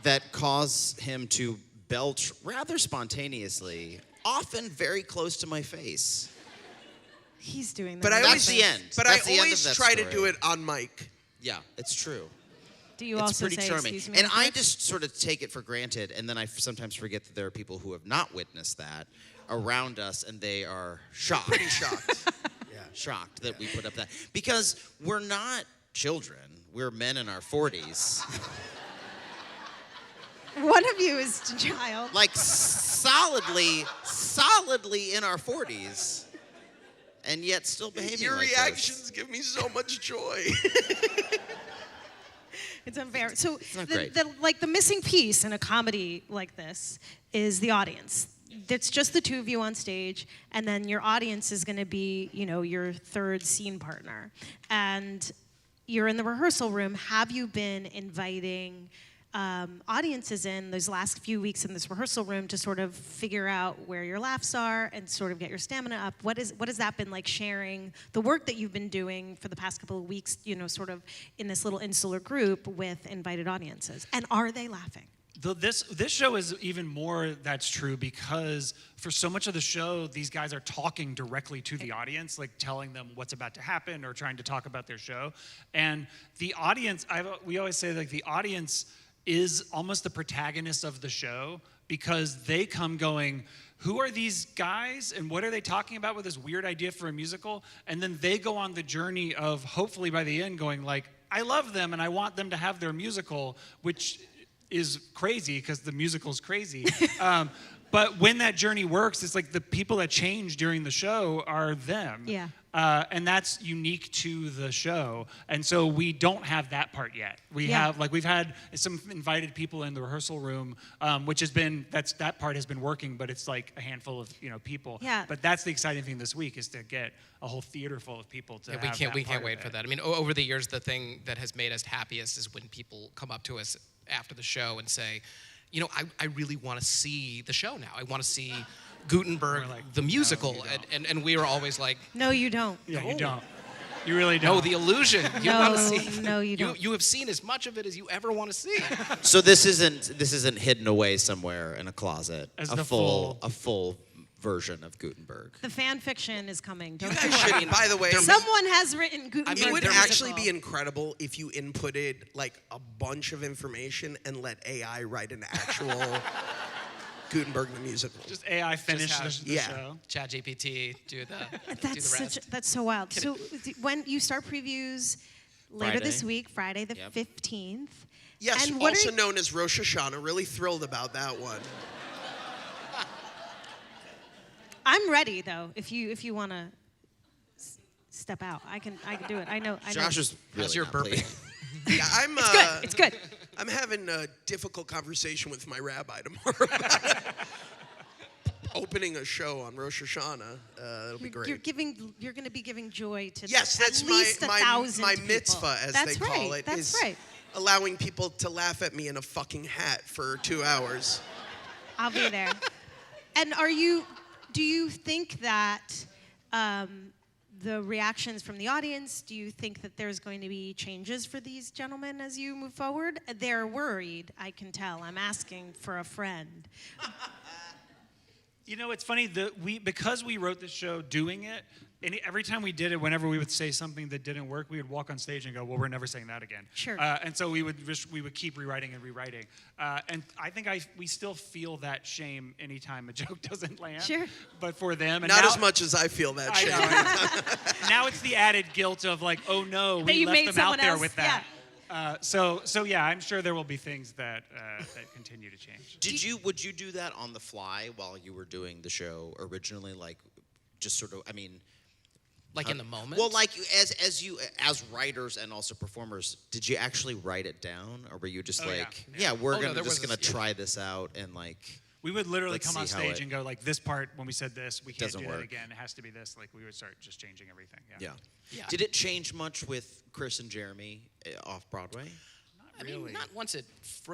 C: that cause him to belch rather spontaneously, often very close to my face.
A: He's doing that.
B: But I
C: That's
B: always,
C: the end.
B: But
C: That's
B: I
C: the end of
B: always
C: that
B: try to
C: story.
B: do it on mic.
C: Yeah, it's true.
A: Do you
C: It's
A: also
C: pretty
A: say,
C: charming.
A: excuse me?
C: And I
A: Chris?
C: just sort of take it for granted, and then I sometimes forget that there are people who have not witnessed that around us, and they are shocked.
B: Pretty shocked.
C: Shocked that we put up that. Because we're not children. We're men in our 40s.
A: One of you is a child.
C: Like solidly in our 40s. And yet still behaving
B: Your
C: like
B: reactions give me so much joy.
A: It's unfair. So
C: not great.
A: the missing piece in a comedy like this is the audience. It's just the two of you on stage, and then your audience is going to be, your third scene partner. And you're in the rehearsal room. Have you been inviting audiences in those last few weeks in this rehearsal room to sort of figure out where your laughs are and sort of get your stamina up? What has that been like, sharing the work that you've been doing for the past couple of weeks, sort of in this little insular group with invited audiences? And are they laughing?
D: This show is even more that's true because for so much of the show, these guys are talking directly to the audience, like telling them what's about to happen or trying to talk about their show. And the audience, we always say, like, the audience is almost the protagonist of the show because they come going, who are these guys and what are they talking about with this weird idea for a musical? And then they go on the journey of, hopefully by the end, going like, I love them and I want them to have their musical, which is crazy because the musical's crazy. But when that journey works, it's like the people that change during the show are them.
A: Yeah.
D: And that's unique to the show. And so we don't have that part yet. We've had some invited people in the rehearsal room, which has been, that part has been working, but it's like a handful of, people.
A: Yeah.
D: But that's the exciting thing this week is to get a whole theater full of people to have
E: we
D: that
E: can't
D: part
E: wait
D: of
E: for
D: it.
E: that. I mean, over the years, the thing that has made us happiest is when people come up to us after the show and say, I really want to see the show now. I want to see Gutenberg,
D: We're like,
E: the musical.
D: "No, you
E: and we were always like,
A: No, you don't.
D: Yeah, you don't. You really don't.
E: no, the illusion. You
A: No,
E: want to see.
A: no, you don't.
E: You have seen as much of it as you ever want to see.
C: So this isn't hidden away somewhere in a closet.
D: As
C: a
D: the
C: full version of Gutenberg.
A: The fan fiction is coming. Don't
B: You
A: you
B: guys
A: worry.
B: should, by the way,
A: Someone has written Gutenberg.
B: it would
A: the
B: actually
A: musical.
B: be incredible if you inputted like a bunch of information and let AI write an actual Gutenberg the musical.
D: Just AI finish
E: have-
D: the
B: yeah.
D: show.
E: ChatGPT, do the
A: That's
E: rest.
A: that's so wild. So when you start previews later this
C: Friday.
A: week, Friday the
C: Yep.
A: 15th.
B: Yes,
A: and what
B: also
A: are,
B: known as Rosh Hashanah. Really thrilled about that one.
A: I'm ready though. If you want to step out, I can do it. I know.
C: Josh is really
E: How's your
C: not
E: burping?
C: pleased.
B: Yeah, I'm.
A: It's good.
B: I'm having a difficult conversation with my rabbi tomorrow. Opening a show on Rosh Hashanah. That'll be great.
A: You're going to be giving joy to
B: Yes,
A: at
B: that's
A: least
B: my
A: 1,000
B: my
A: people.
B: mitzvah, as they call it,
A: That's
B: is
A: right.
B: allowing people to laugh at me in a fucking hat for 2 hours.
A: I'll be there. And do you think that the reactions from the audience, do you think that there's going to be changes for these gentlemen as you move forward? They're worried, I can tell. I'm asking for a friend.
D: You know, it's funny because we wrote this show doing it, and every time we did it, whenever we would say something that didn't work, we would walk on stage and go, "Well, we're never saying that again."
A: Sure.
D: And so we would keep rewriting and rewriting. And I think we still feel that shame anytime a joke doesn't land.
A: Sure.
D: But for them, and
B: Not
D: now,
B: as much as I feel that
D: I
B: shit.
D: know. Now it's the added guilt of like, oh no,
A: That
D: we
A: you
D: left
A: made
D: them out
A: someone
D: there
A: else,
D: with that. So yeah, I'm sure there will be things that continue to change.
C: Would you do that on the fly while you were doing the show originally? Like, just sort of, I mean,
E: Like in the moment?
C: well, like as writers and also performers, did you actually write it down, or were you just
D: Oh, yeah.
C: like,
D: Yeah.
C: we're
E: Oh, no,
C: gonna
E: there
C: gonna
E: was-
C: try this out and like.
D: We would literally
C: Let's
D: come on
C: see how
D: stage
C: it-
D: and go like, this part when we said this, we can't
C: Doesn't
D: do
C: work.
D: that again. It has to be this. Like we would start just changing everything.
C: Yeah.
E: Yeah.
C: Did it change much with Chris and Jeremy off Broadway?
E: I mean,
D: really.
E: not once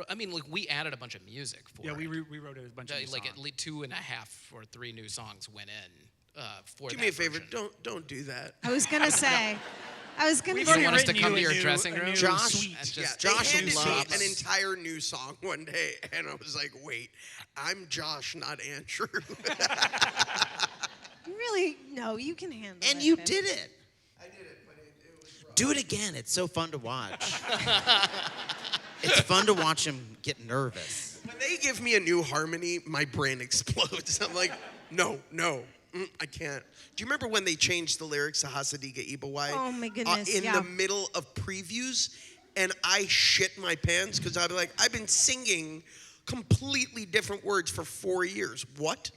E: I mean, like, we added a bunch of music for
D: Yeah,
E: it.
D: we wrote a bunch of new
E: Like,
D: songs.
E: at least 2.5 or 3 new songs went in for
B: Do
E: that
B: me a favor,
E: version.
B: don't do that.
A: I was going to say.
D: We've
E: You
D: already
E: want us to
D: written
E: come
D: you
E: to
D: a
E: your
D: new-
E: dressing
D: a
E: room?
D: new
C: Josh-
D: suite.
E: That's
B: Yeah,
E: just,
C: Josh
B: they handed me
C: loves-
B: an entire new song one day, and I was like, wait, I'm Josh, not Andrew.
A: Really? No, you can handle it.
C: And you
A: babe.
C: did it.
B: I did it, but it was rough.
C: Do it again. It's so fun to watch. It's fun to watch him get nervous.
B: When they give me a new harmony, my brain explodes. I'm like, no, I can't. Do you remember when they changed the lyrics to Hasadiga Ibawai?
A: Oh, my goodness,
B: In
A: yeah.
B: the middle of previews, and I shit my pants because I'd be like, I've been singing completely different words for 4 years. What?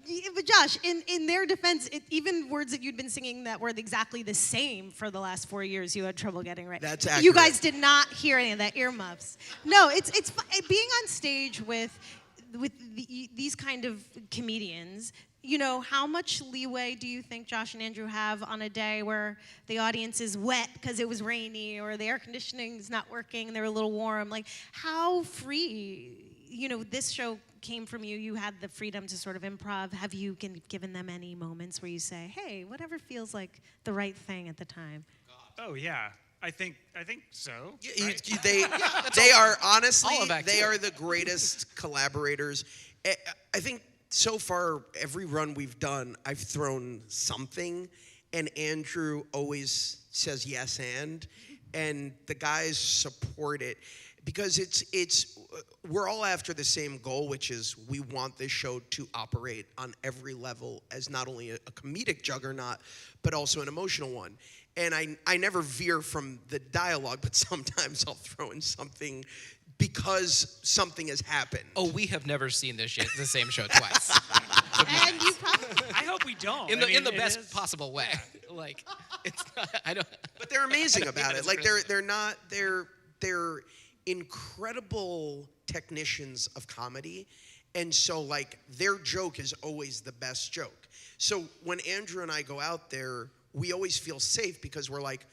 A: Yeah, but Josh, in their defense, even words that you'd been singing that were exactly the same for the last 4 years, you had trouble getting right.
B: That's
A: You
B: accurate.
A: guys did not hear any of that, earmuffs. No, it's being on stage with these kind of comedians. You know, how much leeway do you think Josh and Andrew have on a day where the audience is wet because it was rainy or the air conditioning is not working and they're a little warm? Like, how free, you know, this show came from you. You had the freedom to sort of improv. Have you given them any moments where you say, hey, whatever feels like the right thing at the time?
D: Oh yeah, I think so.
B: Yeah,
D: right?
B: they are honestly,
E: all of that
B: they
E: too.
B: are the greatest collaborators. I think so far, every run we've done, I've thrown something, and Andrew always says yes and the guys support it because it's we're all after the same goal, which is we want this show to operate on every level as not only a comedic juggernaut, but also an emotional one. And I never veer from the dialogue, but sometimes I'll throw in something because something has happened.
E: Oh, we have never seen the same show twice.
A: And you probably,
D: I hope we don't.
E: in
D: I mean,
E: the
D: it
E: best
D: is-
E: possible way. Like, it's not, I don't.
B: But they're amazing
E: I don't think
B: about it.
E: that's
B: Like
E: really-
B: they're incredible technicians of comedy. And so like their joke is always the best joke. So when Andrew and I go out there, we always feel safe because we're like,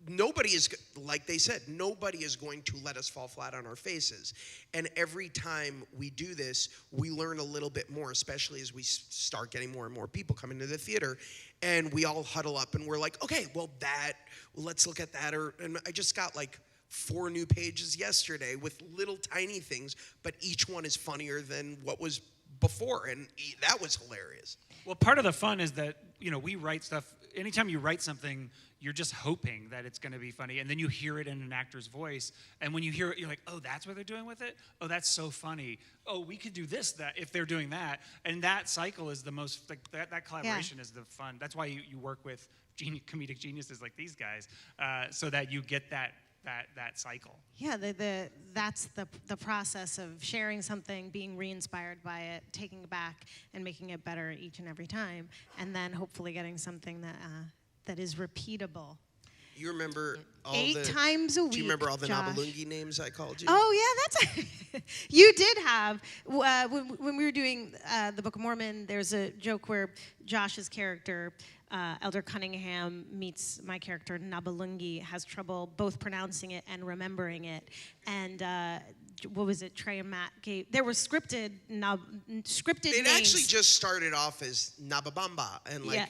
B: nobody is, like they said, nobody is going to let us fall flat on our faces. And every time we do this, we learn a little bit more, especially as we start getting more and more people coming to the theater. And we all huddle up and we're like, okay, well, let's look at that. And I just got like 4 new pages yesterday with little tiny things, but each one is funnier than what was before. And that was hilarious.
D: Well, part of the fun is that, you know, we write stuff. Anytime you write something, you're just hoping that it's going to be funny. And then you hear it in an actor's voice. And when you hear it, you're like, oh, that's what they're doing with it? Oh, that's so funny. Oh, we could do this that if they're doing that. And that cycle is the most, like, that collaboration is the fun. That's why you work with comedic geniuses like these guys, so that you get that that cycle.
A: Yeah, that's the process of sharing something, being re-inspired by it, taking it back, and making it better each and every time, and then hopefully getting something that is repeatable.
B: You remember all
A: 8 times a week.
B: Do you remember all the
A: Josh.
B: Nabalungi names I called you?
A: Oh yeah, that's you did have when we were doing the Book of Mormon. There's a joke where Josh's character, Elder Cunningham, meets my character Nabalungi, has trouble both pronouncing it and remembering it, and what was it? Trey and Matt gave. There were scripted
B: It
A: names.
B: actually just started off as Nababamba and like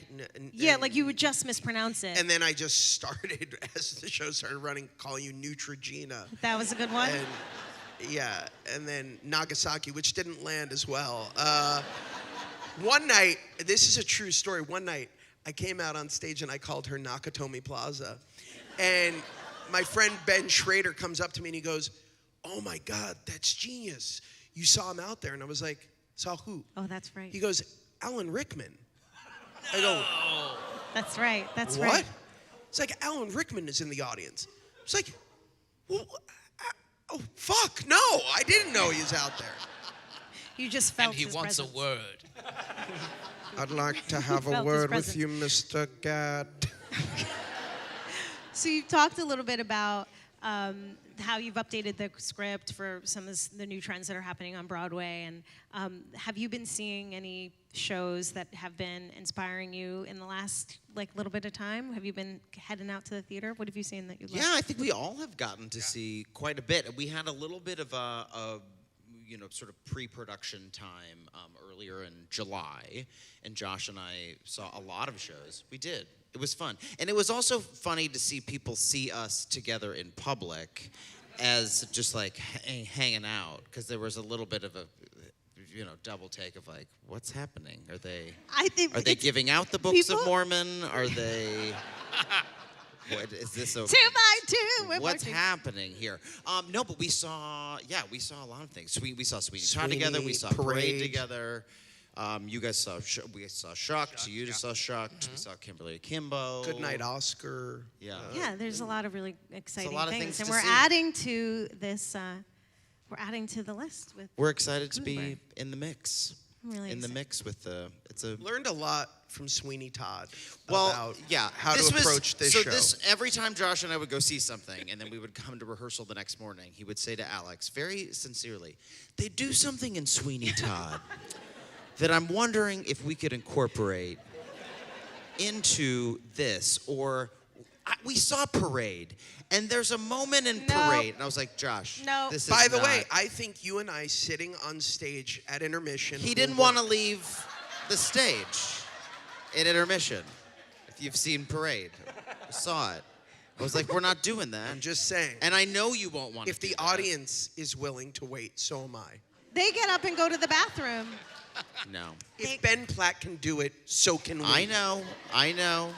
A: like you would just mispronounce it.
B: and then I just started as the show started running calling you Neutrogena.
A: That was a good one.
B: And then Nagasaki, which didn't land as well. One night, this is a true story. One night, I came out on stage and I called her Nakatomi Plaza, and my friend Ben Schrader comes up to me and he goes, "Oh my God, that's genius! You saw him out there." And I was like, "Saw who?"
A: Oh, that's right.
B: He goes, "Alan Rickman." I go,
A: That's right. That's
B: "What?"
A: right.
B: It's like Alan Rickman is in the audience. It's like, well, oh fuck, no, I didn't know he was out there.
A: You just felt
E: And he
A: his
E: wants
A: presence.
E: a word.
B: I'd like to have a
A: felt his
B: word with
A: presence.
B: you, Mr. Gad.
A: So you talked a little bit about how you've updated the script for some of the new trends that are happening on Broadway, and have you been seeing any shows that have been inspiring you in the last little bit of time? Have you been heading out to the theater? What have you seen that you love?
F: Yeah, I think we all have gotten to see quite a bit. We had a little bit of a sort of pre-production time earlier in July, and Josh and I saw a lot of shows. We did. It was fun. And it was also funny to see people see us together in public as just like hanging out, because there was a little bit of a double take of like, what's happening? Are they giving out the Books of Mormon? Are they what is this?
A: 2 by 2. We're
F: What's
A: marching.
F: happening here? No, but we saw a lot of things. We saw Sweeney Todd
B: Sweeney,
F: together. We saw
B: Parade.
F: Parade together. You guys saw. We saw Shucked. You just saw Shucked. We saw Kimberly Akimbo.
B: Good night, Oscar.
F: Yeah.
A: Yeah, there's a lot of really exciting
F: lot of
A: things,
F: things
A: and
F: to
A: we're
F: see.
A: adding to this. We're adding to the list with.
F: We're excited to be
A: Gutenberg.
F: in the mix.
A: I'm really
F: in the
A: excited.
F: mix with the. It's a.
B: Learned a lot from Sweeney Todd
F: Well,
B: about
F: yeah,
B: how to approach this
F: so
B: show.
F: Every time Josh and I would go see something, and then we would come to rehearsal the next morning, he would say to Alex, very sincerely, "They do something in Sweeney Todd that I'm wondering if we could incorporate into this." Or we saw Parade, and there's a moment in
A: No.
F: Parade, and I was like, "Josh,
A: No.
F: this is
B: By the
F: not."
B: way, I think you and I sitting on stage at intermission.
F: He didn't want to leave the stage at intermission. If you've seen Parade, I saw it. I was like, we're not doing that.
B: I'm just saying.
F: And I know you won't want
B: If
F: to do
B: the
F: that.
B: audience is willing to wait, so am I.
A: They get up and go to the bathroom.
F: No.
B: If Ben Platt can do it, so can we.
F: I know.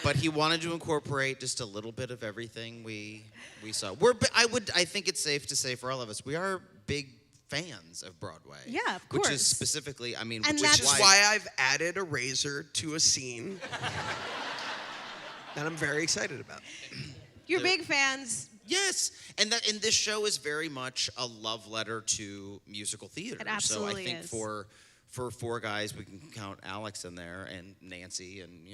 F: But he wanted to incorporate just a little bit of everything we saw. I think it's safe to say for all of us, we are big fans of Broadway.
A: Yeah, of
F: Which
A: course.
F: is specifically,
A: And
F: which
B: Which
F: is
B: is why I've added a razor to a scene that I'm very excited about.
A: You're big fans.
F: Yes, and this show is very much a love letter to musical theater.
A: It absolutely
F: so I think
A: is.
F: for 4 guys, we can count Alex in there and Nancy and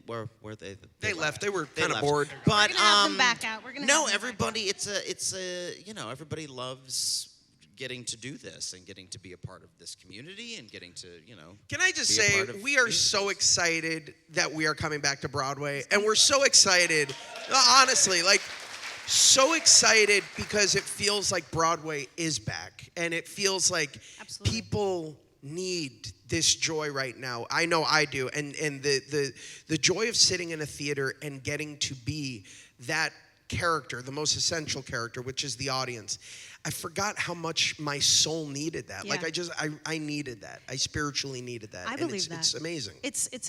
F: where
B: They left. They were kind of
F: left.
B: bored.
F: But
A: We're gonna have them back out. We're gonna
F: no,
A: have them back
F: everybody. It's a everybody loves getting to do this and getting to be a part of this community and getting to
B: Can I just
F: be a
B: say,
F: part of
B: we are
F: music.
B: so excited that we are coming back to Broadway. And we're so excited, honestly, so excited because it feels like Broadway is back. And it feels like
A: Absolutely.
B: people need this joy right now. I know I do. And the joy of sitting in a theater and getting to be that character, the most essential character, which is the audience. I forgot how much my soul needed that.
A: Yeah.
B: Like I needed that. I spiritually needed that.
A: I
B: and
A: believe that.
B: It's amazing.
A: It's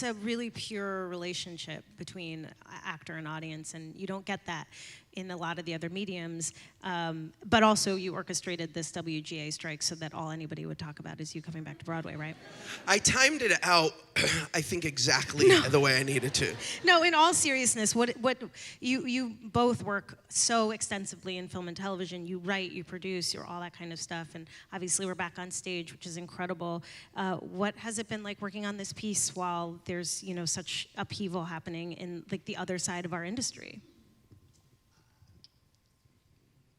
A: a really pure relationship between actor and audience, and you don't get that in a lot of the other mediums. But also, you orchestrated this WGA strike so that all anybody would talk about is you coming back to Broadway, right?
B: I timed it out, I think, exactly the way I needed to.
A: No, in all seriousness, what you both work so extensively in film and television. You write, you produce, you're all that kind of stuff, and obviously we're back on stage, which is incredible. What has it been like working on this piece while there's such upheaval happening in like the other side of our industry?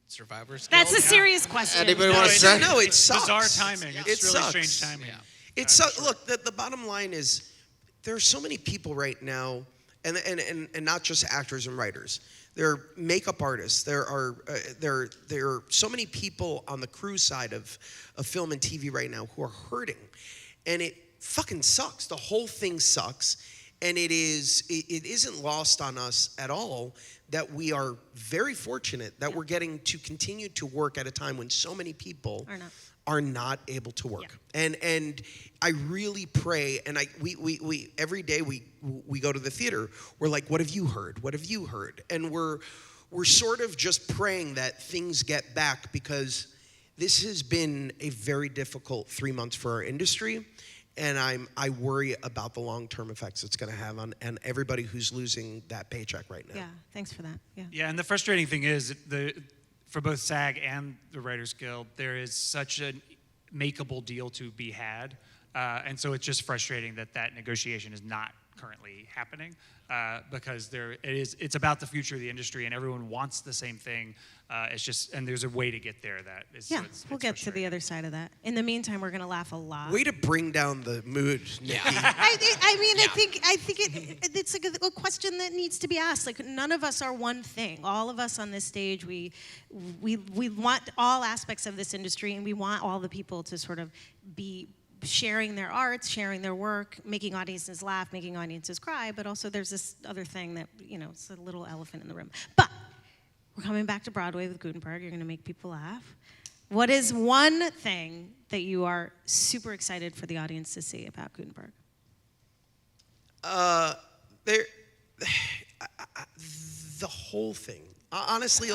E: Survivor's
A: That's
E: Guild?
A: a serious question.
C: Anybody want to say?
B: No, it sucks.
D: Bizarre timing. It's
B: It
D: really
B: sucks.
D: strange timing.
E: Yeah.
B: It's look, the bottom line is there are so many people right now, and not just actors and writers. There are makeup artists. There are so many people on the crew side of film and TV right now who are hurting, and it fucking sucks. The whole thing sucks, and it isn't lost on us at all that we are very fortunate that we're getting to continue to work at a time when so many people are not able to work.
A: Yeah.
B: And I really pray, and we every day we go to the theater, we're like, what have you heard? What have you heard? And we're sort of just praying that things get back, because this has been a very difficult 3 months for our industry. And I worry about the long-term effects it's going to have on everybody who's losing that paycheck right now.
A: Yeah, thanks for that. Yeah.
D: Yeah, and the frustrating thing is for both SAG and the Writers Guild, there is such a makeable deal to be had, and so it's just frustrating that negotiation is not currently happening, because it's about the future of the industry, and everyone wants the same thing. It's just, and there's a way to get there that is.
A: Yeah,
D: so it's
A: we'll get to the
D: frustrating.
A: other side of that. In the meantime, we're gonna laugh a lot.
B: Way to bring down the mood, Nikki.
E: Yeah.
A: I think it's like a question that needs to be asked. Like, none of us are one thing. All of us on this stage, we want all aspects of this industry, and we want all the people to sort of be sharing their arts, sharing their work, making audiences laugh, making audiences cry. But also, there's this other thing that it's a little elephant in the room. But we're coming back to Broadway with Gutenberg. You're going to make people laugh. What is one thing that you are super excited for the audience to see about Gutenberg?
B: The whole thing. Honestly,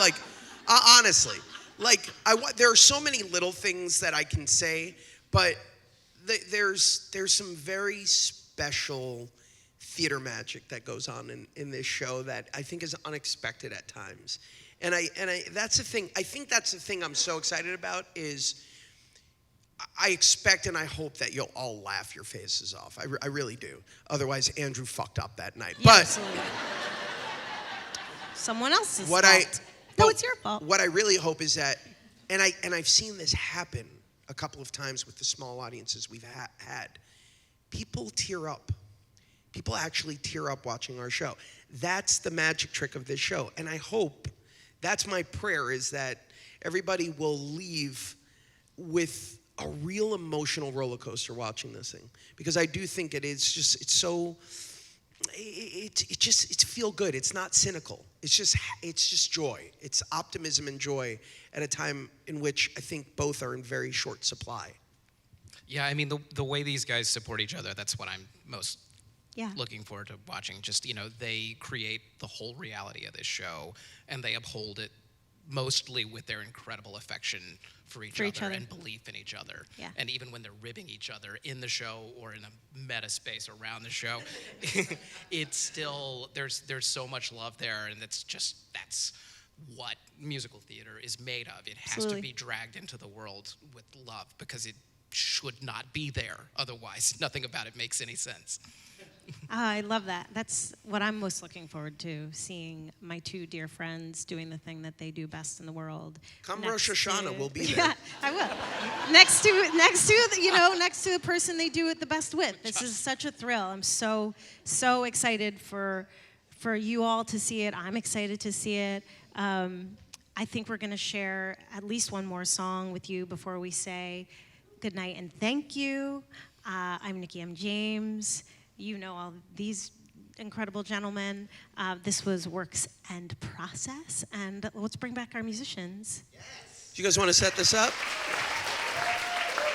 B: there are so many little things that I can say, but there's some very special theater magic that goes on in this show that I think is unexpected at times. And that's the thing. I think that's the thing I'm so excited about is I expect and I hope that you'll all laugh your faces off. I really do. Otherwise, Andrew fucked up that night.
A: Yeah,
B: but
A: absolutely. Someone else's
B: what
A: fault. No, it's your fault.
B: What I really hope is that, and I've seen this happen a couple of times with the small audiences we've had. People tear up. People actually tear up watching our show. That's the magic trick of this show. And I hope, that's my prayer, is that everybody will leave with a real emotional roller coaster watching this thing. Because I do think it's feel good. It's not cynical. It's just joy. It's optimism and joy at a time in which I think both are in very short supply.
E: Yeah, I mean, the way these guys support each other, that's what I'm most looking forward to watching. Just, they create the whole reality of this show, and they uphold it mostly with their incredible affection for each other and belief in each other.
A: Yeah.
E: And even when they're ribbing each other in the show or in a meta space around the show, it's still, there's so much love there, and that's what musical theater is made of. It has to be dragged into the world with love, because it should not be there. Otherwise, nothing about it makes any sense.
A: I love that. That's what I'm most looking forward to, seeing my two dear friends doing the thing that they do best in the world.
B: Come Rosh Hashanah, we'll be there.
A: Yeah, I will. next to the person they do it the best with. This is such a thrill. I'm so excited for you all to see it. I'm excited to see it. I think we're going to share at least one more song with you before we say good night and thank you. I'm Nikki M. James. You know all these incredible gentlemen. This was Works and Process, and let's bring back our musicians.
B: Yes. Do you guys want to set this up?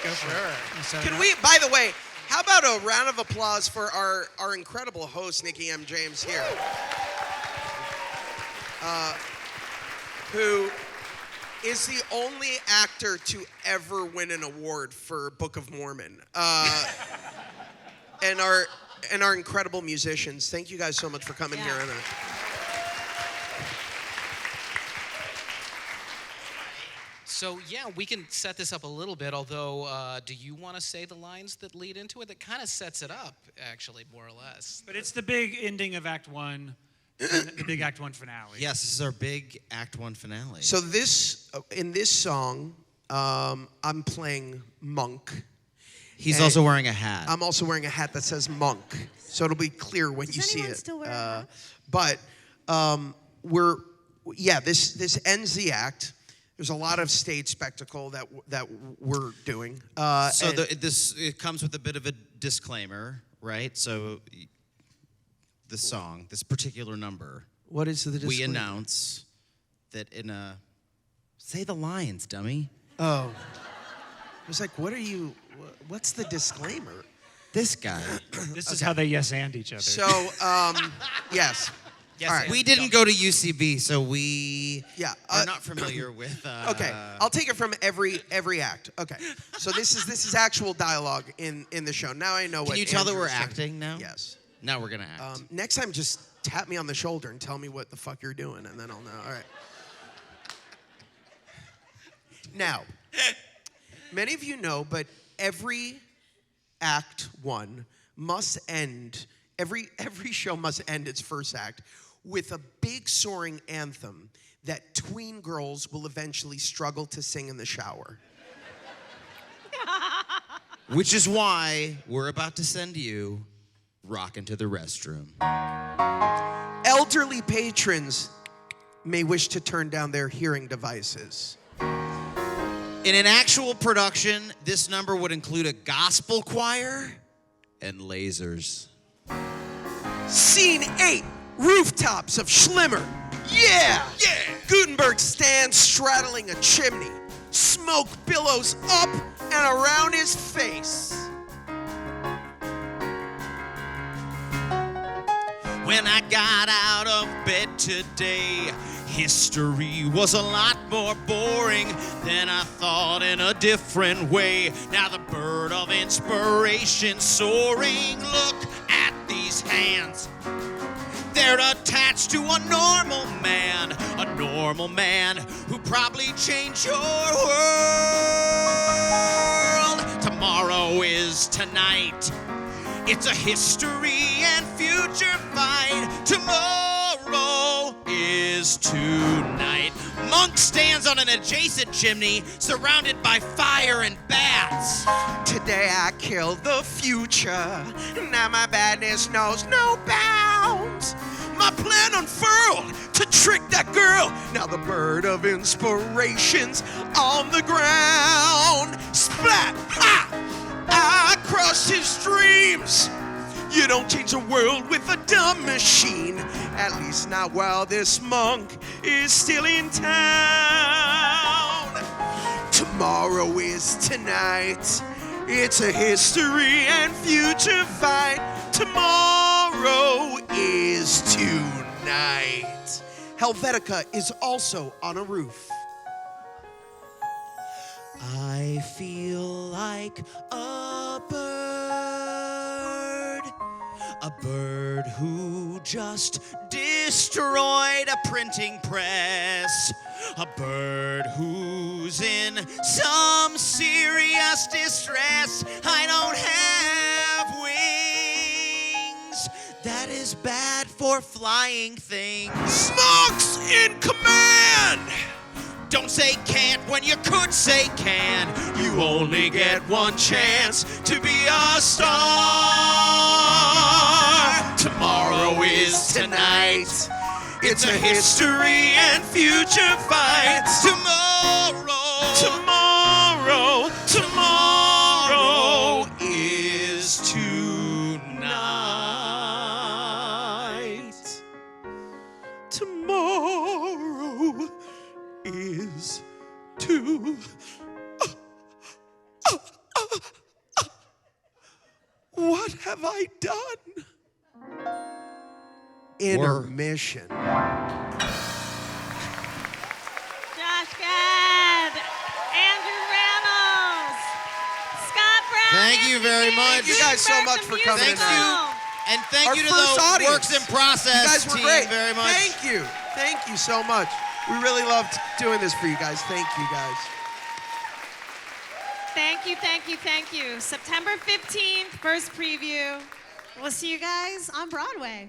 D: Go for it.
B: Can we, by the way, how about a round of applause for our incredible host, Nikki M. James here, who is the only actor to ever win an award for Book of Mormon. And our incredible musicians. Thank you guys so much for coming here.
E: So yeah, we can set this up a little bit, although do you want to say the lines that lead into it? That kind of sets it up, actually, more or less.
D: But it's the big ending of Act 1, and the big Act 1 finale.
F: Yes, this is our big Act 1 finale.
B: So in this song, I'm playing monk.
F: He's also wearing a hat.
B: I'm also wearing a hat that says monk, so it'll be clear when you see it.
A: Still wear a hat?
B: But this ends the act. There's a lot of stage spectacle that we're doing.
F: It comes with a bit of a disclaimer, right? So the song, this particular number,
B: what is the disclaimer?
F: we announce that say the lines, dummy.
B: Oh. I was like, what's the disclaimer?
F: This guy.
D: This is how they yes-and each other.
B: So, yes.
E: Yes,
B: All right.
F: We didn't go to UCB, so we are not familiar with.
B: Okay, I'll take it from every act. Okay, so this is actual dialogue in the show. Now I know what.
F: Can you tell that we're
B: Andrew's saying.
F: acting now?
B: Yes.
F: Now we're gonna act.
B: Next time, just tap me on the shoulder and tell me what the fuck you're doing, and then I'll know. All right. Now, many of you know, but every Act 1 must end. Every show must end its first act with a big soaring anthem that tween girls will eventually struggle to sing in the shower.
F: Which is why we're about to send you rockin' to the restroom.
B: Elderly patrons may wish to turn down their hearing devices.
F: In an actual production, this number would include a gospel choir and lasers.
B: Scene 8, rooftops of Schlimmer. Yeah! Gutenberg stands straddling a chimney. Smoke billows up and around his face.
F: When I got out of bed today, history was a lot more boring than I thought in a different way. Now the bird of inspiration soaring, look at these hands. They're attached to a normal man who probably changed your world. Tomorrow is tonight. It's a history and future fight. Tomorrow is tonight. Monk stands on an adjacent chimney, surrounded by fire and bats.
B: Today I killed the future. Now my badness knows no bounds. My plan unfurled to trick that girl. Now the bird of inspiration's on the ground. Splat! Ha! I crushed his dreams. You don't change the world with a dumb machine. At least not while this monk is still in town. Tomorrow is tonight. It's a history and future fight. Tomorrow is tonight. Helvetica is also on a roof.
F: I feel like a bird who just destroyed a printing press, a bird who's in some serious distress. I don't have wings. That is bad for flying things.
B: Monk's in command!
F: Don't say can't when you could say can. You only get one chance to be a star. Tomorrow is tonight. It's a history and future fight. Tomorrow is tonight.
B: Tomorrow is tonight. What have I done? Intermission.
A: Josh Gad, Andrew Rannells, Scott Brown.
F: Thank you very much.
B: Thank you guys so much for coming
F: Thank
B: tonight.
F: you. And thank
B: Our
F: you to
B: first
F: the
B: audience.
F: Works in Process
B: You guys were
F: team
B: great.
F: very much.
B: Thank you. Thank you so much. We really loved doing this for you guys. Thank you guys.
A: Thank you, thank you, thank you. September 15th, first preview. We'll see you guys on Broadway.